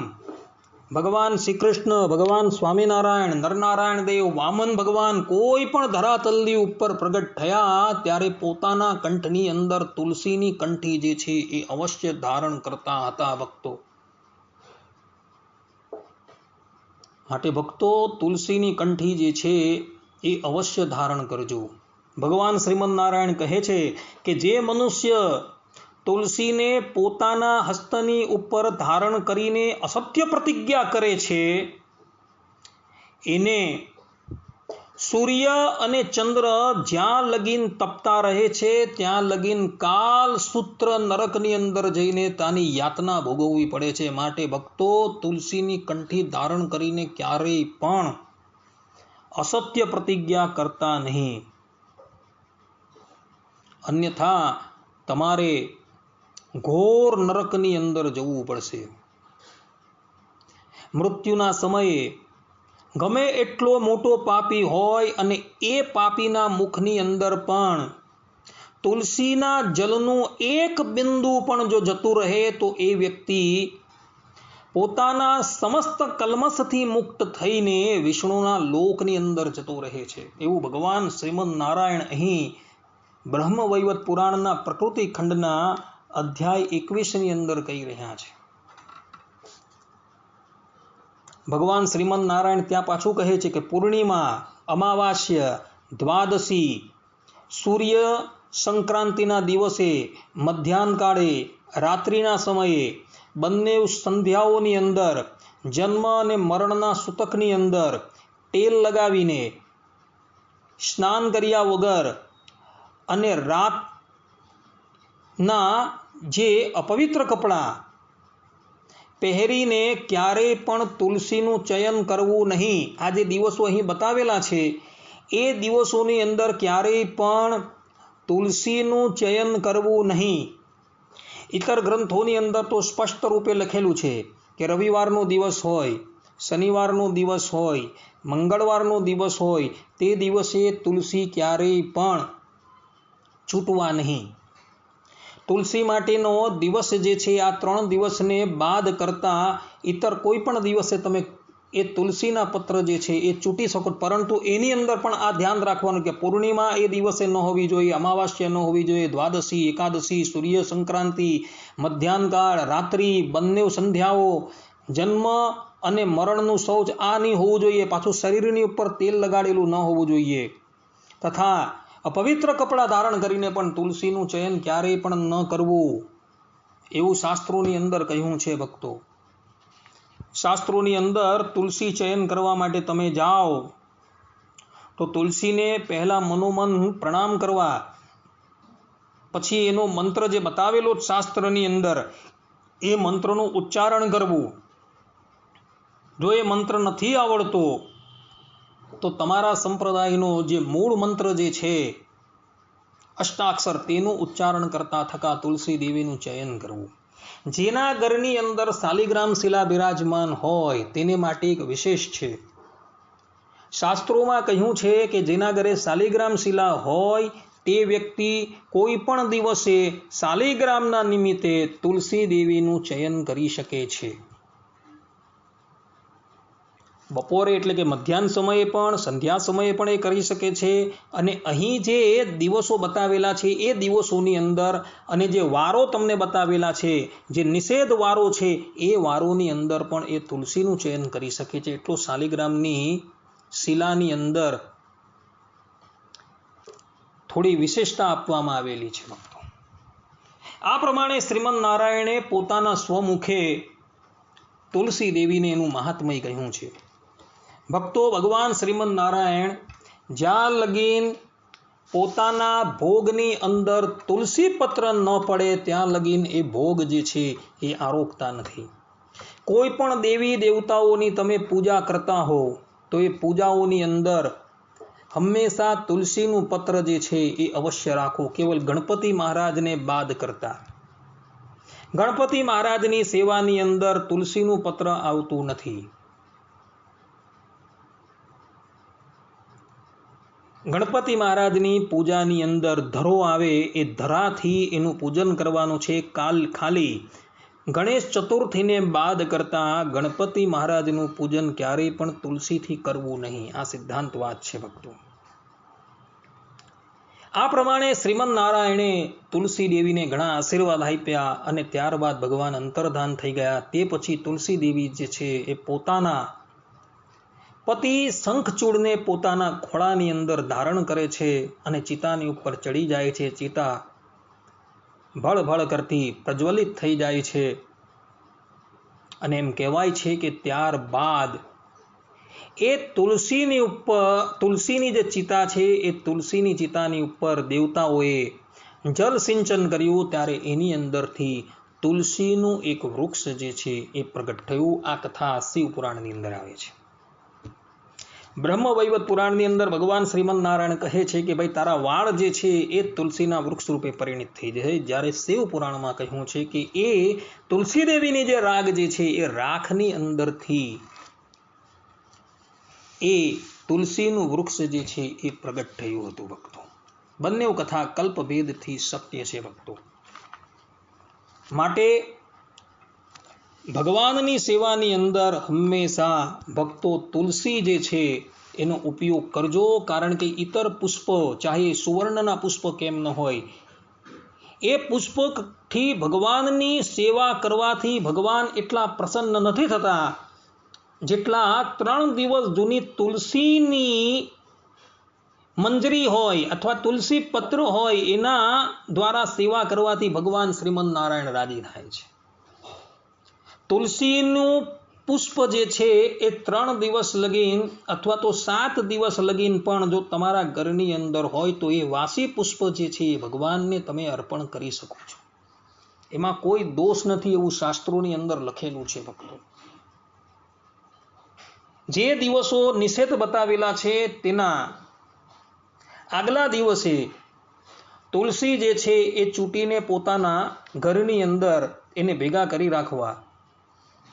ભગવાન શ્રી કૃષ્ણ, ભગવાન સ્વામિનારાયણ, નરનારાયણ દેવ, વામન ભગવાન કોઈ પણ ધરાતલની ઉપર પ્રગટ થયા ત્યારે પોતાના કંઠની અંદર તુલસીની કંઠી જે છે એ અવશ્ય ધારણ કરતા હતા. ભક્તો માટે ભક્તો તુલસીની કંઠી જે છે એ અવશ્ય ધારણ કરજો. ભગવાન શ્રીમદ નારાયણ કહે છે કે જે મનુષ્ય તુલસીને પોતાના હસ્તની ઉપર ધારણ કરીને અસત્ય પ્રતિજ્ઞા કરે છે એને સૂર્ય અને ચંદ્ર જ્યાં લગીન તપતા રહે છે ત્યાં લગીન કાલ સૂત્ર નરકની અંદર જઈને તાની યાતના ભોગવવી પડે છે. માટે ભક્તો તુલસીની કંઠી ધારણ કરીને ક્યારેય પણ અસત્ય પ્રતિજ્ઞા કરતા નહીં, અન્યથા તમારે ઘોર નરકની અંદર જવું પડશે. મૃત્યુના સમયે ગમે એટલો મોટો પાપી હોય અને એ પાપીના મુખની અંદર પણ તુલસીના જલનું એક બિંદુ પણ જો જતું રહે તો એ વ્યક્તિ પોતાના સમસ્ત કલ્મશથી મુક્ત થઈને વિષ્ણુના લોકની અંદર જતો રહે છે. એવું ભગવાન શ્રીમદ નારાયણ અહીં બ્રહ્મ વૈવત પુરાણના પ્રકૃતિ ખંડના અધ્યાય 21ની અંદર કહી રહ્યા છે. ભગવાન શ્રીમદ નારાયણ ત્યાં પાછું કહે છે કે પૂર્ણિમા, અમાવાસ્ય, દ્વાદશી, સૂર્ય સંક્રાંતિના દિવસે, મધ્યાહન કાળે, રાત્રિના સમયે, બંને સંધ્યાઓની અંદર, જન્મ અને મરણના સૂતકની અંદર તેલ લગાવીને સ્નાન કર્યા વગર અને રાતના જે અપવિત્ર કપડાં પહેરીને ક્યારેય પણ તુલસીનું ચયન કરવું નહીં. આ જે દિવસો અહીં બતાવેલા છે એ દિવસોની અંદર ક્યારેય પણ તુલસીનું ચયન કરવું નહીં. ઇતર ગ્રંથોની અંદર તો સ્પષ્ટ રૂપે લખેલું છે કે રવિવારનો દિવસ હોય, શનિવારનો દિવસ હોય, મંગળવારનો દિવસ હોય તે દિવસે તુલસી ક્યારેય પણ છૂટવા નહીં. તુલસી માટેનો દિવસ જે છે આ 3 દિવસને બાદ કરતા ઇતર કોઈ પણ દિવસે તમે એ તુલસીના પત્ર જે છે એ ચૂંટી શકો, પરંતુ એની અંદર પણ આ ધ્યાન રાખવાનું કે પૂર્ણિમા એ દિવસે ન હોવી જોઈએ, અમાવાસ્ય ન હોવી જોઈએ, દ્વાદશી, એકાદશી, સૂર્ય સંક્રાંતિ, મધ્યાહનકાળ, રાત્રિ, બંને સંધ્યાઓ, જન્મ અને મરણનું શૌચ આ નહીં હોવું જોઈએ. પાછું શરીરની ઉપર તેલ લગાડેલું ન હોવું જોઈએ તથા અપવિત્ર કપડાં ધારણ કરીને પણ તુલસીનું ચયન ક્યારેય પણ ન કરવું એવું શાસ્ત્રોની અંદર કહ્યું છે. ભક્તો શાસ્ત્રોની અંદર તુલસી ચયન કરવા માટે તમે જાઓ તો તુલસીને પહેલા મનોમન પ્રણામ કરવા, પછી એનો મંત્ર જે બતાવેલો શાસ્ત્રની અંદર એ મંત્રનું ઉચ્ચારણ કરવું. જો એ મંત્ર નથી આવડતો તો તમારા સંપ્રદાયનો જે મૂળ મંત્ર જે છે અષ્ટાક્ષર, તેનું ઉચ્ચારણ કરતા થકા તુલસી દેવીનું ચયન કરવું. જેના ઘરની અંદર શાલિગ્રામ શિલા બિરાજમાન હોય તેને માટે એક વિશેષ છે. શાસ્ત્રોમાં કહ્યું છે કે જેના ઘરે શાલિગ્રામ શિલા હોય તે વ્યક્તિ કોઈ પણ દિવસે શાલિગ્રામના નિમિત્તે તુલસી દેવીનું ચયન કરી શકે છે. બપોરે એટલે કે મધ્યાહન સમયે પણ, સંધ્યા સમયે પણ એ કરી શકે છે. અને અહીં જે દિવસો બતાવેલા છે એ દિવસોની અંદર અને જે વારો તમને બતાવેલા છે, જે નિષેધ વારો છે, એ વારોની અંદર પણ એ તુલસીનું ચયન કરી શકે છે. એટલો શાલિગ્રામની શિલાની અંદર થોડી વિશેષતા આપવામાં આવેલી છે ભક્તો. આ પ્રમાણે શ્રીમદ નારાયણે પોતાના સ્વમુખે તુલસી દેવીને એનું મહાત્મય કહ્યું છે. ભક્તો, ભગવાન શ્રીમદ નારાયણ જ્યાં લગીન પોતાના ભોગની અંદર તુલસી પત્ર ન પડે ત્યાં લગીન એ ભોગ જે છે એ આરોગતા નથી. કોઈ પણ દેવી દેવતાઓની તમે પૂજા કરતા હો તો એ પૂજાઓની અંદર હંમેશા તુલસીનું પત્ર જે છે એ અવશ્ય રાખો. કેવલ ગણપતિ મહારાજને બાદ કરતા. ગણપતિ મહારાજની સેવાની અંદર તુલસીનું પત્ર આવતું નથી. ગણપતિ મહારાજની પૂજાની અંદર ધરો આવે, એ ધરાથી એનું પૂજન કરવાનું છે. ખાલી ગણેશ ચતુર્થીને બાદ કરતા ગણપતિ મહારાજનું પૂજન ક્યારેય પણ તુલસીથી કરવું નહીં. આ સિદ્ધાંત વાત છે ભક્તો. આ પ્રમાણે શ્રીમદ નારાયણે તુલસી દેવીને ઘણા આશીર્વાદ આપ્યા અને ત્યારબાદ ભગવાન અંતર્ધાન થઈ ગયા. તે પછી તુલસી દેવી જે છે એ પોતાના પતિ શંખચૂડને પોતાના ખોળાની અંદર ધારણ કરે છે અને ચિતાની ઉપર ચડી જાય છે. ચિતા ભળભળ કરતી પ્રજ્વલિત થઈ જાય છે અને એમ કહેવાય છે કે ત્યારબાદ એ તુલસીની જે ચિતા છે એ તુલસીની ચિતાની ઉપર દેવતાઓએ જલ સિંચન કર્યું, ત્યારે એની અંદરથી તુલસીનું એક વૃક્ષ જે છે એ પ્રગટ થયું. આ કથા શિવ પુરાણની અંદર આવે છે. બ્રહ્મ વૈવત પુરાણની અંદર ભગવાન શ્રીમદ નારાયણ કહે છે કે ભાઈ તારા વાળ જે છે એ તુલસીના વૃક્ષ રૂપે પરિણિત થઈ જાય. જ્યારે શિવ પુરાણમાં કહ્યું છે કે એ તુલસી દેવીની જે રાગ જે છે એ રાખની અંદરથી એ તુલસીનું વૃક્ષ જે છે એ પ્રગટ થયું હતું ભક્તો. બંને કથા કલ્પભેદથી સત્ય છે ભક્તો. માટે ભગવાનની સેવાની અંદર હંમેશા ભક્તો તુલસી જે છે એનો ઉપયોગ કરજો. કારણ કે ઇતર પુષ્પ, ચાહે સુવર્ણના પુષ્પ કેમ ન હોય, એ પુષ્પથી ભગવાનની સેવા કરવાથી ભગવાન એટલા પ્રસન્ન નથી થતા જેટલા 3 દિવસ જૂની તુલસીની મંજરી હોય અથવા તુલસી પત્ર હોય એના દ્વારા સેવા કરવાથી ભગવાન શ્રીમદ નારાયણ રાજી થાય છે. તુલસીનું પુષ્પ જે છે એ 3 દિવસ લગીન અથવા તો 7 દિવસ લગીન પણ જો તમારા ઘરની અંદર હોય તો એ વાસી પુષ્પ જે છે એ ભગવાનને તમે અર્પણ કરી શકો છો. એમાં કોઈ દોષ નથી એવું શાસ્ત્રોની અંદર લખેલું છે ભક્તો. જે દિવસો નિષેધ બતાવેલા છે તેના આગલા દિવસે તુલસી જે છે એ ચૂંટીને પોતાના ઘરની અંદર એને ભેગા કરી રાખવા.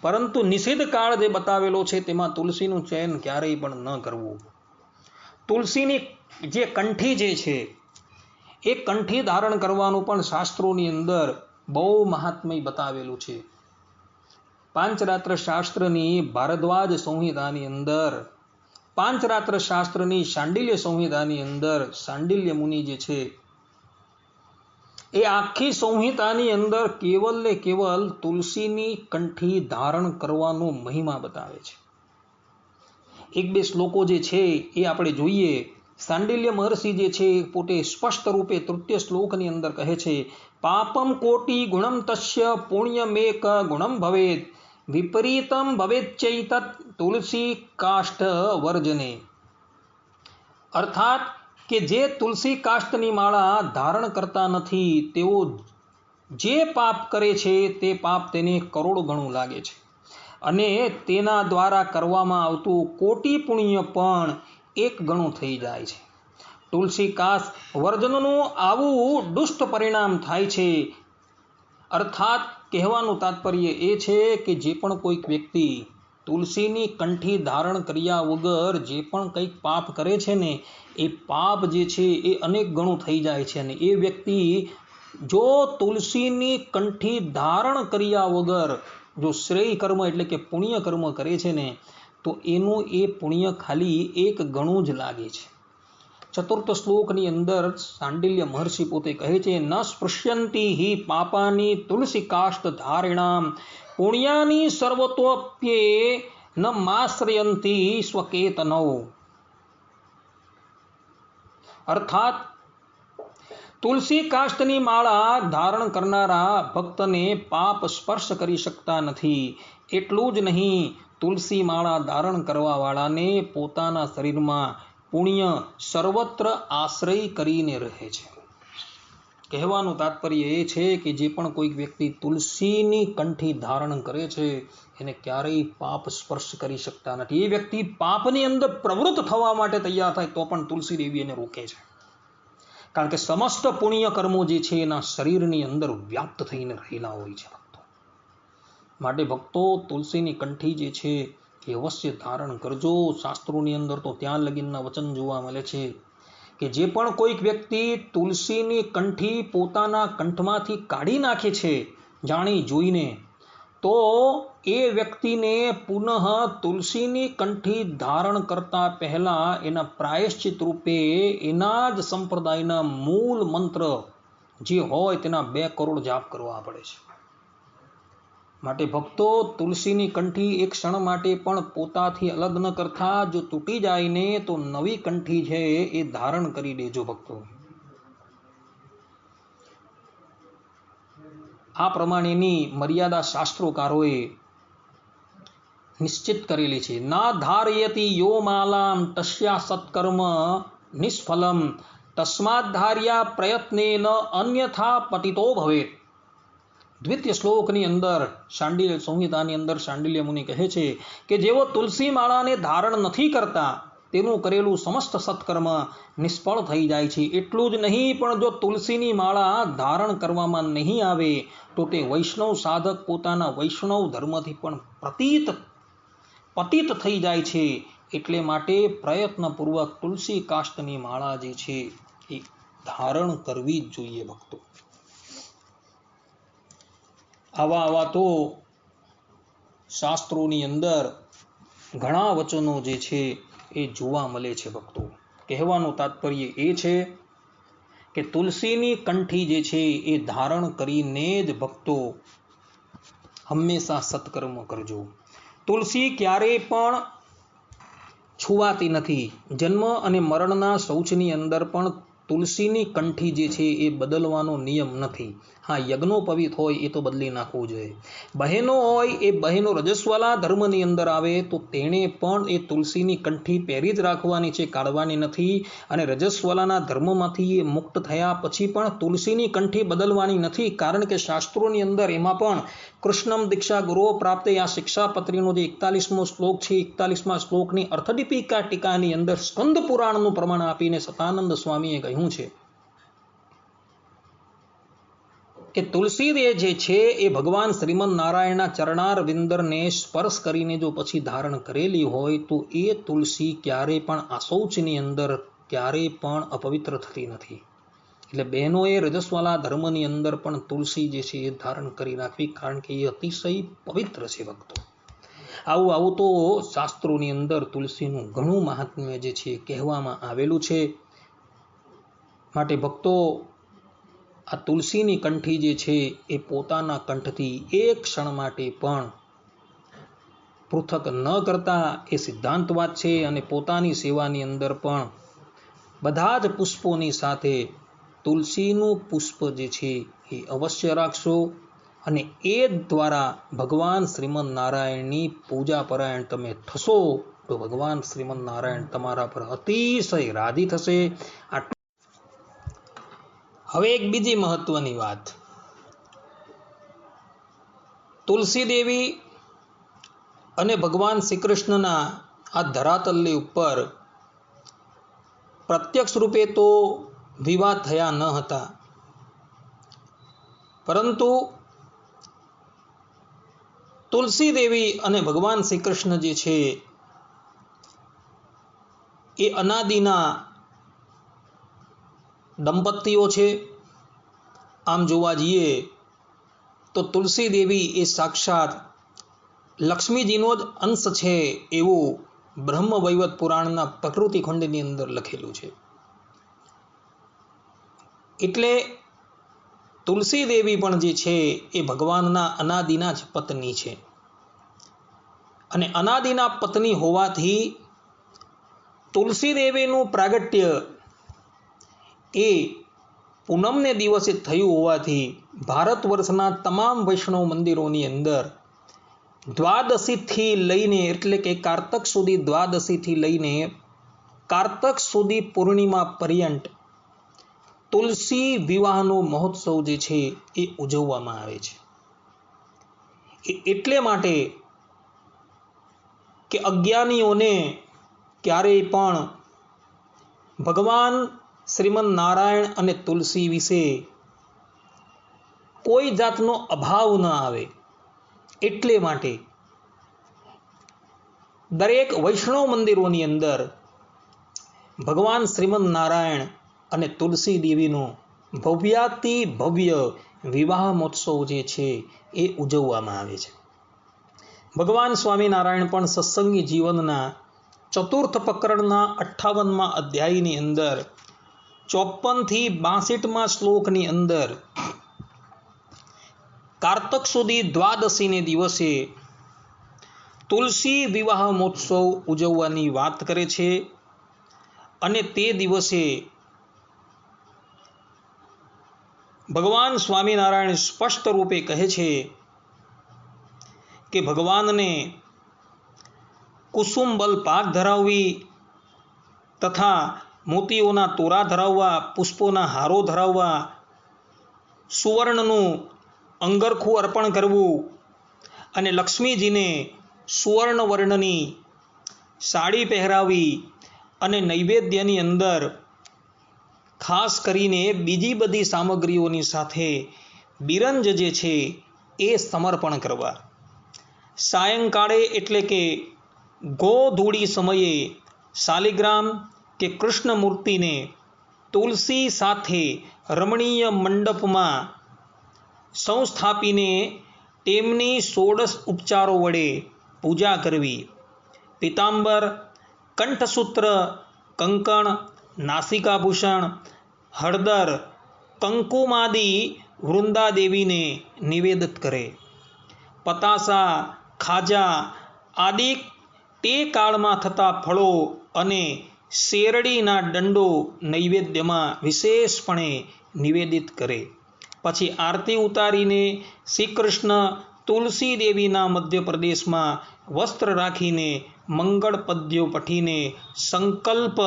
પરંતુ નિષેધ કાળ જે બતાવેલો છે તેમાં તુલસીનું ચયન ક્યારેય પણ ન કરવું. તુલસીની જે કંઠી જે છે એ કંઠી ધારણ કરવાનું પણ શાસ્ત્રોની અંદર બહુ મહાત્મય બતાવેલું છે. પાંચરાત્ર શાસ્ત્રની ભારદ્વાજ સંહિતાની અંદર, પાંચરાત્ર શાસ્ત્રની શાંડિલ્ય સંહિતાની અંદર શાંડિલ્ય મુનિ જે છે એ આખી સંહિતાની અંદર કેવલ ને કેવલ તુલસીની કંઠી ધારણ કરવાનો મહિમા બતાવે છે. 1-2 શ્લોકો જે છે એ આપણે જોઈએ. શાંડિલ્ય મહર્ષિ જે છે પોતે સ્પષ્ટ રૂપે 3ય શ્લોકની અંદર કહે છે, પાપમ કોટિ ગુણમ તસ્ય પુણ્યમેક ગુણમ ભવેદ વિપરીતમ ભવેચ્ચૈતત તુલસી કાષ્ઠ વર્જને. અર્થાત કે જે તુલસી કાષ્ઠની માળા ધારણ કરતા નથી તેઓ જે પાપ કરે છે તે પાપ તેને કરોડ ગણું લાગે છે અને તેના દ્વારા કરવામાં આવતું કોટી પુણ્ય પણ એક ગણું થઈ જાય છે. તુલસી કાશ વર્જનનું આવું દુષ્ટ પરિણામ થાય છે. અર્થાત કહેવાનું તાત્પર્ય એ છે કે જે પણ કોઈક વ્યક્તિ તુલસીની કંઠી ધારણ કર્યા વગર જે પણ કંઈક પાપ કરે છે ને, એ પાપ જે છે એ અનેક ગણું થઈ જાય છે. અને એ વ્યક્તિ જો તુલસીની કંઠી ધારણ કર્યા વગર જો શ્રેય કર્મ એટલે કે પુણ્ય કર્મ કરે છે ને, તો એનું એ પુણ્ય ખાલી એક ગણું જ લાગે છે. ચતુર્થ શ્લોકની અંદર શાંડિલ્ય મહર્ષિ પોતે કહે છે, ન સ્પૃશ્યંતી હિ પાપાની તુલસી કાષ્ઠ ધારિણામ પુણ્યાની સર્વતોપ્યે ન માશ્રયંતી સ્વકેતનૌ. અર્થાત તુલસી કાષ્ઠની માળા ધારણ કરનારા ભક્તને પાપ સ્પર્શ કરી શકતા નથી. એટલું જ નહીં, તુલસી માળા ધારણ કરવા વાળાને પોતાના શરીરમાં પુણ્ય સર્વત્ર આશ્રય કરીને રહે છે. કહેવાનું તાત્પર્ય એ છે કે જે પણ કોઈક વ્યક્તિ તુલસીની કંઠી ધારણ કરે છે એને ક્યારેય પાપ સ્પર્શ કરી શકતા નથી. એ વ્યક્તિ પાપની અંદર પ્રવૃત્ત થવા માટે તૈયાર થાય તો પણ તુલસી દેવી એને રોકે છે. કારણ કે સમસ્ત પુણ્ય કર્મો જે છે એના શરીરની અંદર વ્યાપ્ત થઈને રહેલા હોય છે ભક્તો. માટે ભક્તો તુલસીની કંઠી જે છે એ અવશ્ય ધારણ કરજો. શાસ્ત્રોની અંદર તો ત્યાં લગીનના વચન જોવા મળે છે કે જે પણ કોઈક વ્યક્તિ તુલસીની કંઠી પોતાના કંઠમાંથી કાઢી નાખે છે જાણી જોઈને, તો એ વ્યક્તિને પુનઃ તુલસીની કંઠી ધારણ કરતા પહેલા એના પ્રાયશ્ચિત રૂપે એના જ સંપ્રદાયના મૂળ મંત્ર જે હોય તેના 2 કરોડ જાપ કરવા પડે છે. માટે ભક્તો તુલસીની કંઠી એક ક્ષણ માટે પણ પોતાથી અલગ ન કરતા, જો તૂટી જાય ને તો નવી કંઠી છે એ ધારણ કરી દેજો ભક્તો. આ પ્રમાણેની મર્યાદા શાસ્ત્રોકારોએ નિશ્ચિત કરેલી છે. ના ધારયતિ યો માલામ તસ્યા સત્કર્મ નિષ્ફલમ તસ્માદ ધાર્યા પ્રયત્નેન અન્યથા પતિતો ભવેત. દ્વિતીય શ્લોકની અંદર શાંડિલ્ય સંહિતાની અંદર શાંડિલ્ય મુનિ કહે છે કે જેઓ તુલસી માળાને ધારણ નથી કરતા તેનું કરેલું સમસ્ત સત્કર્મ નિષ્ફળ થઈ જાય છે. એટલું જ નહીં, પણ જો તુલસીની માળા ધારણ કરવામાં નહીં આવે તો તે વૈષ્ણવ સાધક પોતાના વૈષ્ણવ ધર્મથી પણ પતિત થઈ જાય છે. એટલે માટે પ્રયત્નપૂર્વક તુલસી કાષ્ઠની માળા જે છે એ ધારણ કરવી જ જોઈએ ભક્તો. આવા તો શાસ્ત્રોની અંદર ઘણા વચનો જે છે એ જોવા મળે છે ભક્તો. કહેવાનું તાત્પર્ય એ છે કે તુલસીની કંઠી જે છે એ ધારણ કરીને જ ભક્તો હંમેશા સત્કર્મ કરજો. તુલસી ક્યારેય પણ છુવાતી નથી. જન્મ અને મરણના શૌચની અંદર પણ તુલસીની કંઠી જે છે એ બદલવાનો નિયમ નથી. હા, યજ્ઞોપવિત હોય એ તો બદલી નાખવું જોઈએ. બહેનો હોય એ બહેનો રજસ્વાલા ધર્મની અંદર આવે તો તેણે પણ એ તુલસીની કંઠી પહેરી જ રાખવાની છે, કાઢવાની નથી. અને રજસ્વાલાના ધર્મમાંથી એ મુક્ત થયા પછી પણ તુલસીની કંઠી બદલવાની નથી. કારણ કે શાસ્ત્રોની અંદર એમાં પણ કૃષ્ણમ દીક્ષા ગુરો પ્રાપ્તે આ શિક્ષાપત્રીનો જે 41મો શ્લોક છે, 41મા શ્લોકની અર્થદીપિકા ટીકાની અંદર સ્કંદ પુરાણનું પ્રમાણ આપીને સતાનંદ સ્વામીએ કહ્યું છે કે તુલસી જે છે એ ભગવાન શ્રીમદ નારાયણના ચરણાર વિંદરને સ્પર્શ કરીને જો પછી ધારણ કરેલી હોય તો એ તુલસી ક્યારેય પણ આશૌચની અંદર ક્યારેય પણ અપવિત્ર થતી નથી. એટલે બહેનોએ રજસ્વાલા ધર્મની અંદર પણ તુલસી જે છે એ ધારણ કરી રાખવી, કારણ કે એ અતિશય પવિત્ર છે ભક્તો. આવું તો શાસ્ત્રોની અંદર તુલસીનું ઘણું મહાત્મ્ય જે છે કહેવામાં આવેલું છે. માટે ભક્તો આ તુલસીની કંઠી જે છે એ પોતાના કંઠથી એક ક્ષણ માટે પણ પૃથક ન કરતા એ સિદ્ધાંતવાદ છે. અને પોતાની સેવાની અંદર પણ બધા જ પુષ્પોની સાથે તુલસીનું પુષ્પ જે છે એ અવશ્ય રાખશો. અને એ દ્વારા ભગવાન શ્રીમદ નારાયણની પૂજા પરાયણ તમે થશો તો ભગવાન શ્રીમદ નારાયણ તમારા પર અતિશય રાજી થશે. હવે એક બીજી મહત્વની વાત, તુલસી દેવી અને ભગવાન શ્રી કૃષ્ણના આ ધરાતલની ઉપર પ્રત્યક્ષ રૂપે તો વિવાહ થયા ન હતા, પરંતુ તુલસી દેવી અને ભગવાન શ્રી કૃષ્ણ જે છે એ અનાદિના દંપતીઓ છે. આમ જોવા જઈએ તો તુલસી દેવી એ સાક્ષાત લક્ષ્મીજીનો જ અંશ છે એવું બ્રહ્મ વૈવત પુરાણના પ્રકૃતિ ખંડની અંદર લખેલું છે. એટલે તુલસી દેવી પણ જે છે એ ભગવાનના અનાદિના જ પત્ની છે, અને અનાદિના પત્ની હોવાથી તુલસી દેવીનું પ્રાગટ્ય એ પૂનમને દિવસે થયું હોવાથી ભારત વર્ષના તમામ વૈષ્ણવ મંદિરોની અંદર દ્વાદશીથી લઈને, એટલે કે કારતક સુધી, દ્વાદશીથી લઈને કારતક સુધી પૂર્ણિમા પર્યંત તુલસી વિવાહનો મહોત્સવ જે છે એ ઉજવવામાં આવે છે. એટલે માટે કે અજ્ઞાનીઓને ક્યારેય પણ ભગવાન શ્રીમન નારાયણ અને તુલસી વિશે કોઈ જાતનો અભાવ ન આવે, એટલે માટે દરેક વૈષ્ણવ મંદિરોની અંદર ભગવાન શ્રીમન નારાયણ અને તુલસી દેવીનો ભવ્યાતિ ભવ્ય વિવાહ મહોત્સવ જે છે એ ઉજવવામાં આવે છે. ભગવાન સ્વામિનારાયણ પણ સત્સંગી જીવનના ચતુર્થ પ્રકરણના 58મા અધ્યાયની અંદર 54 થી 62મા શ્લોકની અંદર કારતક સુધી દ્વાદશીને દિવસે તુલસી વિવાહ મહોત્સવ ઉજવવાની વાત કરે છે. અને તે દિવસે ભગવાન સ્વામિનારાયણ સ્પષ્ટ રૂપે કહે છે કે ભગવાનને કુસુમબલ પાક ધરાવવી તથા મોતીઓના તોરા ધરાવવા, પુષ્પોના હારો ધરાવવા, સુવર્ણનું અંગરખું અર્પણ કરવું અને લક્ષ્મીજીને સુવર્ણ વર્ણની સાડી પહેરાવી અને નૈવેદ્યની અંદર ખાસ કરીને બીજી બધી સામગ્રીઓની સાથે બિરંજ જે છે એ સમર્પણ કરવા. સાયંકાળે એટલે કે ગોધૂળી સમયે શાલિગ્રામ કે કૃષ્ણ મૂર્તિને તુલસી સાથે રમણીય મંડપમાં સંસ્થાપીને તેમની 16 ઉપચારો વડે પૂજા કરવી. પીતાંબર, કંઠસૂત્ર, કંકણ, નાસિકાભૂષણ, હળદર, કંકુમાદી વૃંદાદેવીને નિવેદિત કરે. પતાસા, ખાજા આદિ તે કાળમાં થતા ફળો અને શેરડીના દંડો નૈવેદ્યમાં વિશેષપણે નિવેદિત કરે. પછી આરતી ઉતારીને શ્રી કૃષ્ણ તુલસી દેવીના મધ્યપ્રદેશમાં વસ્ત્ર રાખીને મંગળ પદ્યો પઠીને સંકલ્પ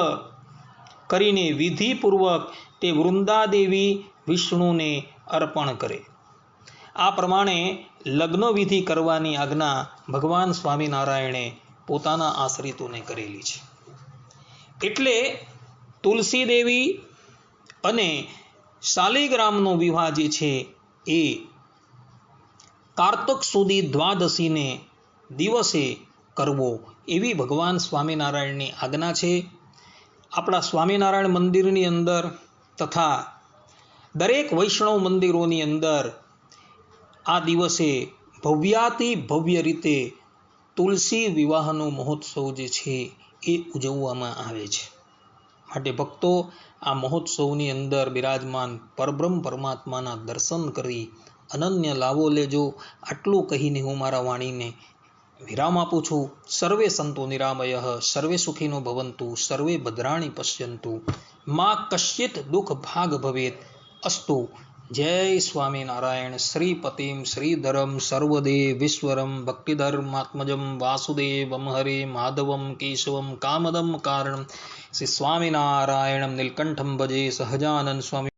કરીને વિધિપૂર્વક તે વૃંદાદેવી વિષ્ણુને અર્પણ કરે. આ પ્રમાણે લગ્ન વિધિ કરવાની આજ્ઞા ભગવાન સ્વામિનારાયણે પોતાના આશ્રિતોને કરેલી છે. એટલે તુલસી દેવી અને શાલિગ્રામનો વિવાહ જે છે એ કારતક સુધી દ્વાદશીને દિવસે કરવો એવી ભગવાન સ્વામિનારાયણની આજ્ઞા છે. આપણા સ્વામિનારાયણ મંદિરની અંદર તથા દરેક વૈષ્ણવ મંદિરોની અંદર આ દિવસે ભવ્યાતિ ભવ્ય રીતે તુલસી વિવાહનો મહોત્સવ જે છે એ ઉજવવામાં આવે છે. માટે ભક્તો આ મહોત્સવની અંદર બિરાજમાન પરબ્રહ્મ પરમાત્માના દર્શન કરી અનન્ય લાભો લેજો. આટલું કહીને હું મારા વાણીને વિરામ આપું છું. સર્વે સંતો નિરામયઃ, સર્વે સુખીનો ભવંતુ, સર્વે ભદ્રાણી પશ્યંતુ, મા કશ્ચિત દુઃખ ભાગ ભવેત. અસ્તુ. જય સ્વામિનારાયણ. શ્રીપતિમ શ્રીધરમ સર્વદેવીશ્વરમ ભક્તિધર્માત્મજમ વાસુદેવમ હરે માધવમ કેશવમ કામદમ કારણમ શ્રી સ્વામિનારાયણમ નીલકંઠમ ભજે સહજાનંદ સ્વામી.